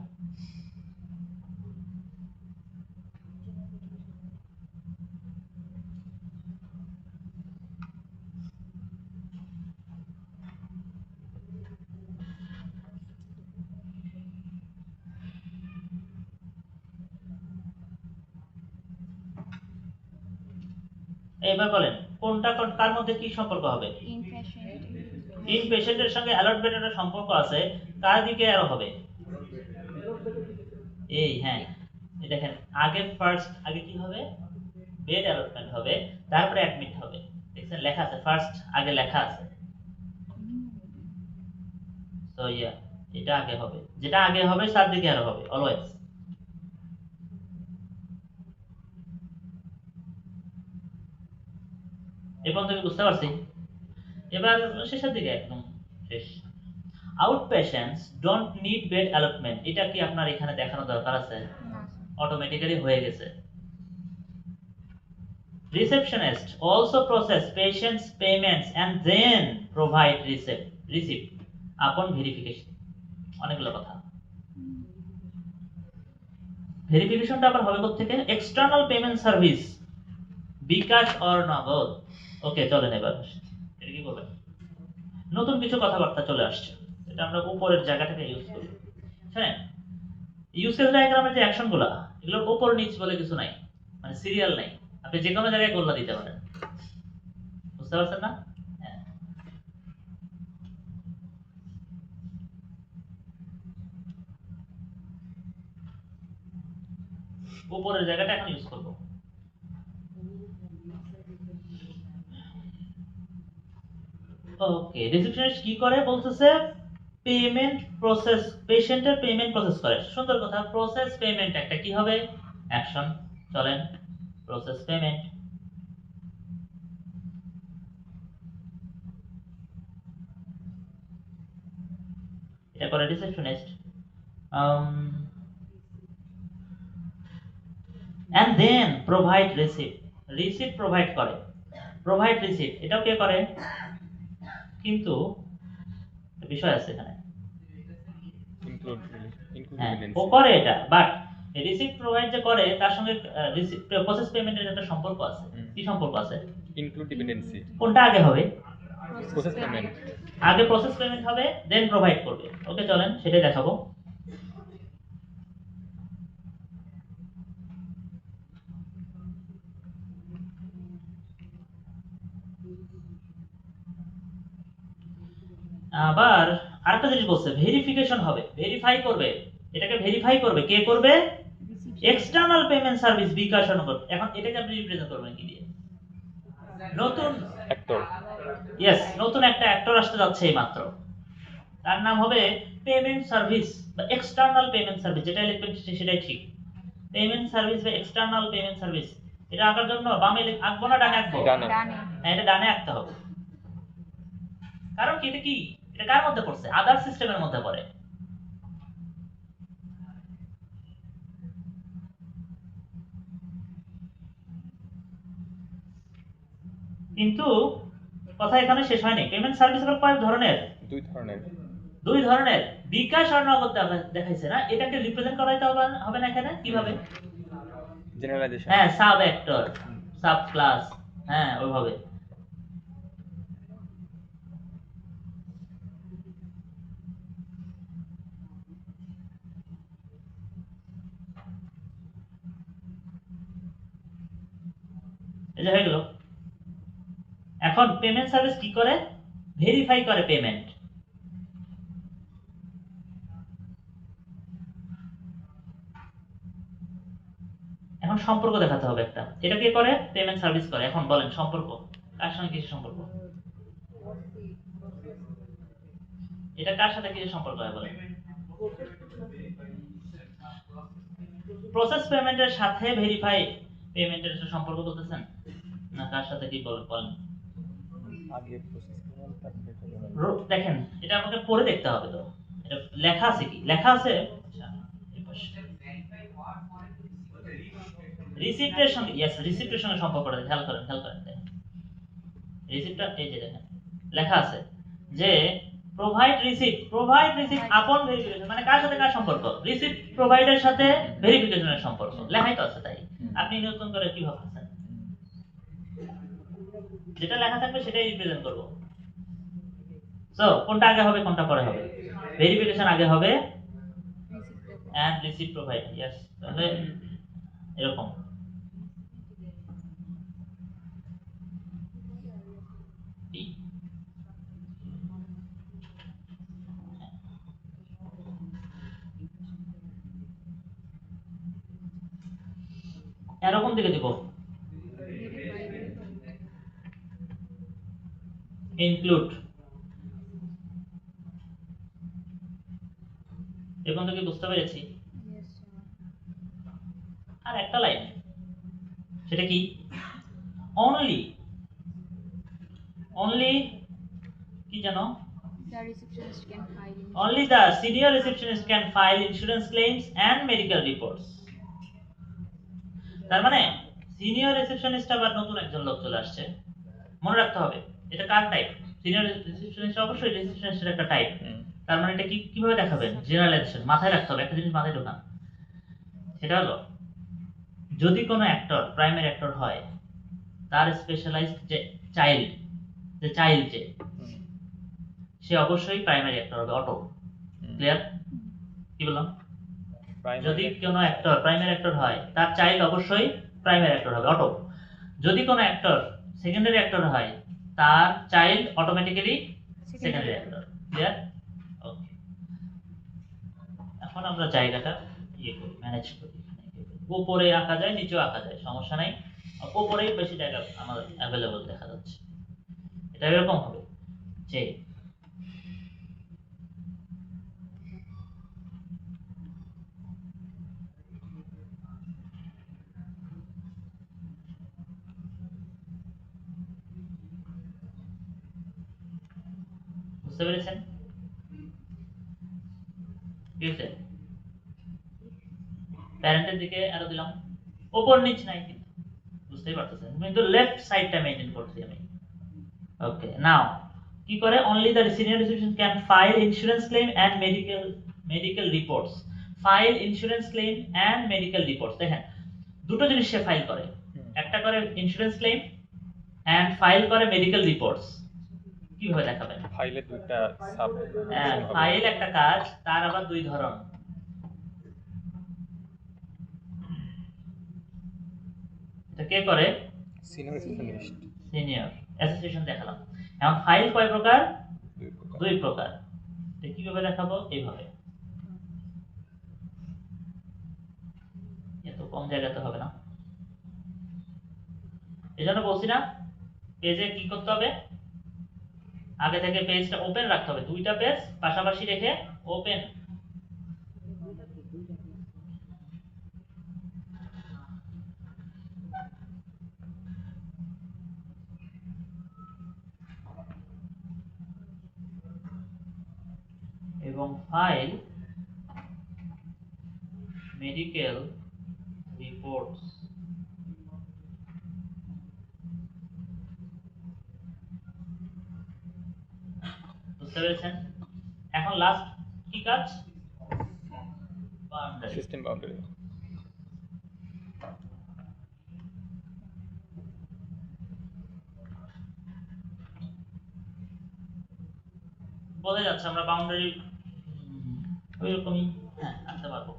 এবার বলেন কোনটা কার মধ্যে কি সম্পর্ক হবে? ইনপেশেন্টের সঙ্গে অ্যালট বেডের সম্পর্ক আছে, কার দিকে অ্যারো হবে? এই হ্যাঁ, এই দেখেন, আগে ফার্স্ট আগে কি হবে? বেড অ্যালটমেন্ট হবে, তারপরে অ্যাডমিট হবে। দেখছেন লেখা আছে, ফার্স্ট আগে লেখা আছে। সো ইয়া, এটা আগে হবে, যেটা আগে হবে তার দিকে অ্যারো হবে অলওয়েজ। এই পর্যন্ত বুঝতে পারছি? এবার শেষের দিকে একদম শেষ। আউটপেশেন্টস ডোন্ট নিড বেড অ্যালটমেন্ট, এটা কি আপনার এখানে দেখানো দরকার আছে? অটোমেটিক্যালি হয়ে গেছে। Receptionist also process patients payments and then provide receipt upon verification। অনেকগুলো কথা। ভেরিফিকেশনটা আবার হবে কোথা থেকে? External payment service, bKash or Nagad. Okay, চলেন এবার এটা কি করবেন? নতুন কিছু কথাবার্তা চলে আসছে, এটা আমরা উপরের জায়গাটাকে ইউজ করি। শুনেন, ইউজ কেস ডায়াগ্রামের যে অ্যাকশনগুলো, এগুলোর উপর নিচ বলে কিছু নাই, মানে সিরিয়াল নাই, আপনি যে কোনো জায়গায় গোল্লা দিতে পারেন। বুঝতে পারছেন না? হ্যাঁ। উপরের জায়গাটা এখন ইউজ করব। ওকে, রিসিপশনিস্ট কি করে বলতেছে? পেমেন্ট প্রসেস, পেশেন্টের পেমেন্ট প্রসেস করে। সুন্দর কথা, প্রসেস পেমেন্ট একটা কি হবে? অ্যাকশন। চলেন, প্রসেস পেমেন্ট। এটা করে receptionist. and then provide receipt, receipt provide করে, provide receipt এটাও কে করে? কিন্তু বিষয় আছে এখানে। ইনক্লুড হ্যাঁ, ও ডিপেন্ডেন্সি। করে এটা, বাট রিসিপ্ট প্রোভাইড যে করে তার সঙ্গে প্রসেস পেমেন্টের একটা সম্পর্ক আছে। কি সম্পর্ক আছে? Include dependency. কোনটা আগে হবে? Process payment. আগে প্রসেস পেমেন্ট হবে, দেন প্রোভাইড করবে। ওকে, চলেন সেটাই দেখাবো। আবার আরেকটা জিনিস বলছে, ভেরিফিকেশন হবে, ভেরিফাই করবে। এটাকে ভেরিফাই করবে কে করবে? এক্সটার্নাল পেমেন্ট সার্ভিস, বিকাশ আর নগদ। এখন এটাকে আপনি রিপ্রেজেন্ট করবেন কি দিয়ে? নতুন অ্যাক্টর। ইয়েস, নতুন একটা অ্যাক্টর আসতে যাচ্ছে এই মাত্র, তার নাম হবে পেমেন্ট সার্ভিস বা এক্সটার্নাল পেমেন্ট সার্ভিস। যেটা লিখবেন সেটাই ঠিক, পেমেন্ট সার্ভিস বা এক্সটার্নাল পেমেন্ট সার্ভিস। এটা আঁকার জন্য বামে আঁকবো না ডানে আঁকবো? ডানে। হ্যাঁ, এটা ডানে আঁকতে হবে। কারণ কি, এটা কি, এটা কার মধ্যে পড়ছে? আদার সিস্টেমের মধ্যে পড়ে। কিন্তু কথা এখানে শেষ হয়নি। পেমেন্ট সার্ভিস আবার কয় ধরনের? দুই ধরনের। দুই ধরনের। বিকাশ আর নগদ দেখাইছে না, এটাকে রিপ্রেজেন্ট করাইতে হবে না এখানে কিভাবে? জেনারেলাইজেশন। হ্যাঁ, সাব অ্যাক্টর, সাব ক্লাস, হ্যাঁ ওইভাবে। এই যে হয়ে গেল। এখন পেমেন্ট সার্ভিস কি করে? ভেরিফাই করে পেমেন্ট। এখন সম্পর্ক দেখাতে হবে একটা। এটা কে করে? পেমেন্ট সার্ভিস করে। এখন বলেন সম্পর্ক কার সঙ্গে কিসের সম্পর্ক? এটা কার সাথে কিসের সম্পর্ক হয় বলেন? প্রসেস পেমেন্টের সাথে ভেরিফাই পেমেন্টের একটা সম্পর্ক বলতেছেন না কার সাথে কি বলেন? আগে প্রসেস পেমেন্ট তারপরে দেখেন, এটা আমাকে পড়ে দেখতে হবে তো। এটা লেখা আছে কি? লেখা আছে আচ্ছা এই পাশে রিসিপ্টের সঙ্গে, ইয়েস, রিসিপ্টের সঙ্গে সম্পর্কটা খেয়াল করেন রিসিপ্টটা এই যে দেখেন লেখা আছে যে প্রোভাইড রিসিপ্ট আপন ভেরিফিকেশন, মানে কার সাথে কার সম্পর্ক? রিসিপ্ট প্রোভাইডের সাথে ভেরিফিকেশনের সম্পর্ক। লেখাই তো আছে, তাই আপনি নতুন করে কি ভাবছেন? যেটা লেখা থাকবে সেটাই রিপ্রেজেন্ট করব। সো কোনটা আগে হবে কোনটা পরে হবে? ভেরিফিকেশন আগে হবে এন্ড রিসিপ্ট প্রোভাইড। ইয়েস, তাহলে এরকম। এরকম দিকে দিব, ইনক্লুড। এখন থেকে বুঝতে পেরেছি। আর একটা লাইন, সেটা কি? অনলি কি জানো? Only the senior receptionist can file insurance claims and medical reports. তার মানে সিনিয়র রিসেপশনিস্ট আবার নতুন একজন লোক চলে আসছে। মনে রাখতে হবে এটা কার টাইপ? সিনিয়র রিসেপশনিস্ট অবশ্যই রিসেপশনিস্টের একটা টাইপ। তার মানে এটা কিভাবে দেখাবেন? জেনারেলাইজেশন মাথায় রাখতে হবে, একটা জিনিস মাথায় ঢোকান। সেটা হলো যদি কোনো অ্যাক্টর প্রাইমারি অ্যাক্টর হয় তার স্পেশালাইজড যে চাইল্ড যে সে অবশ্যই প্রাইমারি অ্যাক্টর হবে অটো। ক্লিয়ার? কি বললাম? যদি কোনো অ্যাক্টর প্রাইমারি অ্যাক্টর হয় তার চাইল্ড অবশ্যই প্রাইমারি অ্যাক্টর হবে অটো। যদি কোনো অ্যাক্টর সেকেন্ডারি অ্যাক্টর হয় তার child automatically secondary actor. Clear? Okay, এখন আমরা জায়গাটা ম্যানেজ করি। উপরে আঁকা যায় নিচেও আঁকা যায়, সমস্যা নাই। উপরেই বেশি জায়গা আমার অ্যাভেলেবল দেখা যাচ্ছে। এটা এরকম হবে যে বুঝতে পেরেছেন? কি হয়েছে? প্যারেন্টের দিকে আরো দিলাম, উপর নিচ নাই কিন্তু, বুঝতেই পারতেছেন, কিন্তু লেফট সাইডটা মেইনটেইন করছি আমি। ওকে, নাও কি করে only the senior reception can file insurance claim and medical reports. File insurance claim and medical reports, দেখেন দুটো জিনিস সে ফাইল করে, একটা করে ইন্স্যুরেন্স ক্লেম এন্ড ফাইল করে মেডিকেল রিপোর্টস। কিভাবে দেখাবেন? ফাইলে দুইটা সাব ফাইল একটা কাজ, তার আবার দুই ধরন। এটা কে করে? Senior receptionist. সিনিয়র অ্যাসোসিয়েশন দেখালাম। এখন ফাইল কয় প্রকার? দুই প্রকার। দুই প্রকার। এটা কিভাবে দেখাবো? এইভাবে। এত কম জায়গাতে হবে না, এজন্য বলছি না পেজে কি করতে হবে, আগে থেকে পেজটা ওপেন রাখতে হবে, দুইটা পেজ পাশাপাশি রেখে ওপেন। এবং ফাইল মেডিকেল রিপোর্টস। বুঝতে পেরেছেন? এখন লাস্ট কি কাজ? বাউন্ডারি। System boundary. বোঝা যাচ্ছে আমরা বাউন্ডারি ওইরকমই আনতে পারবো।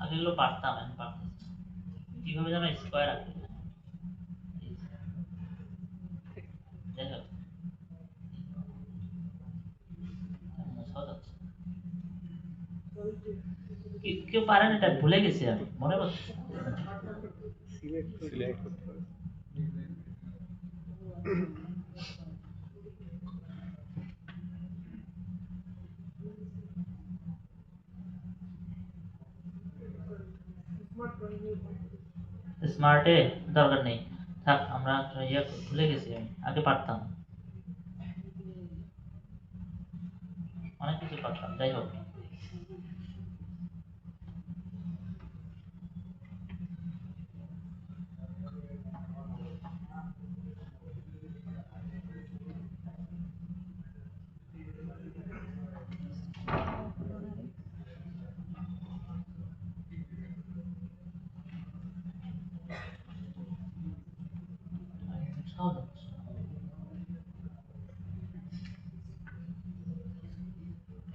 আগে এগুলো পারতাম, এখন পারতাম না। কিভাবে যেন স্কোয়ার আঁকতে হয়। যাই হোক, মোছাও যাচ্ছে। কেউ পারেন? এটা ভুলে গেছি আমি, মনে পড়ছে। সিলেক্ট করতে হবে। স্মার্টে দরকার নেই, থাক, আমরা ভুলে গেছি, আমি আগে পারতাম, অনেক কিছু পারতাম। যাই হোক, সহজ হচ্ছে।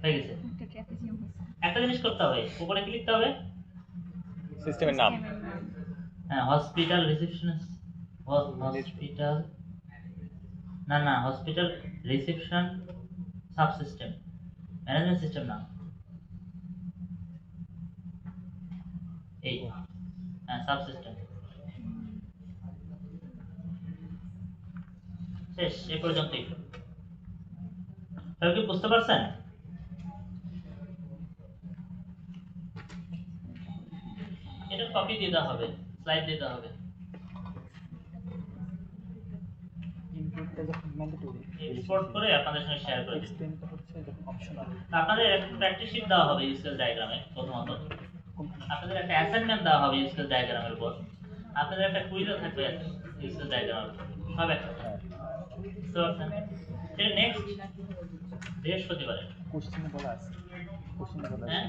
হয়ে গেছে। একটা ট্র্যাপিজিয়াম হয়েছে। একটা জিনিস করতে হবে, উপরে কি লিখতে হবে? সিস্টেমের নাম। হ্যাঁ, হসপিটাল রিসেপশনিস্ট, হসপিটাল না hospital reception subsystem, management system না, এই হ্যাঁ সাবসিস্টেম। শেষ, এই পর্যন্তই। তাহলে কি বুঝতে পারছেন? এটা কপি দিতে হবে, স্লাইড দিতে হবে। ইনপুটটা যখন ম্যান্ডেটরি, এক্সপোর্ট করে আপনাদের সঙ্গে শেয়ার করে দিন। এক্সটেন্ডটা হচ্ছে যখন অপশনাল। আপনাদের একটা প্র্যাকটিস শিট দেওয়া হবে ইউজকেস ডায়াগ্রামে। প্রথমত আপনাদের একটা অ্যাসাইনমেন্ট দেওয়া হবে ইউজকেস ডায়াগ্রামের উপর। আপনাদের একটা কুইজও থাকবে ইউজার ডায়াগ্রাম হবে হ্যাঁ তো এটা নেক্সট বৃহস্পতিবারে কোশ্চেনে বলা আছে কোশ্চেনে বলা হ্যাঁ?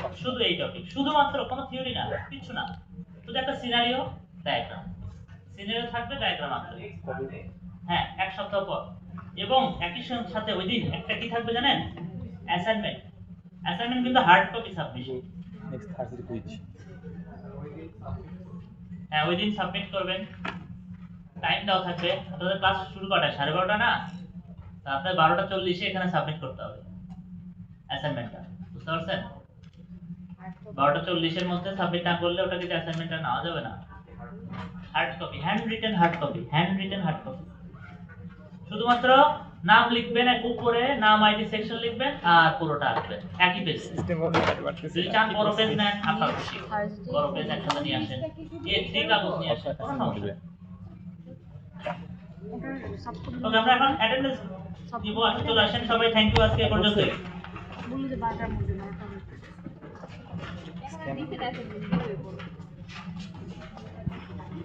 আছে শুধু এই টপিক শুধুমাত্র কোনো থিওরি না কিছু না শুধু একটা সিনারিও ডায়াগ্রাম সিনারিও থাকবে ডায়াগ্রাম আঁকতে হবে। কবে হ্যাঁ এক সপ্তাহ পর এবং একই সাথে ওই দিন একটা কি থাকবে জানেন অ্যাসাইনমেন্ট অ্যাসাইনমেন্ট কিন্তু hard copy submission next Thursday quiz হ্যাঁ ওই দিন সাবমিট করবেন টাইম দেওয়া থাকবে আপনাদের ক্লাস শুরু কটা 12:30 না তা আপনার 12:40 এখানে সাবমিট করতে হবে অ্যাসাইনমেন্টটা বুঝতে পারছেন 12:40 এর মধ্যে সাবমিট না করলে ওটা কিন্তু অ্যাসাইনমেন্টটা নেওয়া যাবে না hard copy hand written hard copy শুধুমাত্র নাম লিখবেন এক উপরে নাম আইডি সেকশন লিখবেন আর পুরোটা আঁকবেন একই পেজ সিস্টেম বলতে পারতেছি যদি চান বড় পেজ নেন আপনার খুশি বড় পেজ একসাথে নিয়ে আসেন A3 কাগজ নিয়ে আসেন কোনো সমস্যা নেই। ওকে আমরা এখন অ্যাটেন্ডেন্স দিব আসলে চলে আসেন সবাই থ্যাংক ইউ আজকে এ পর্যন্ত বললো যে 12টার মধ্যে 9টা স্ক্যান দিতে দেখেন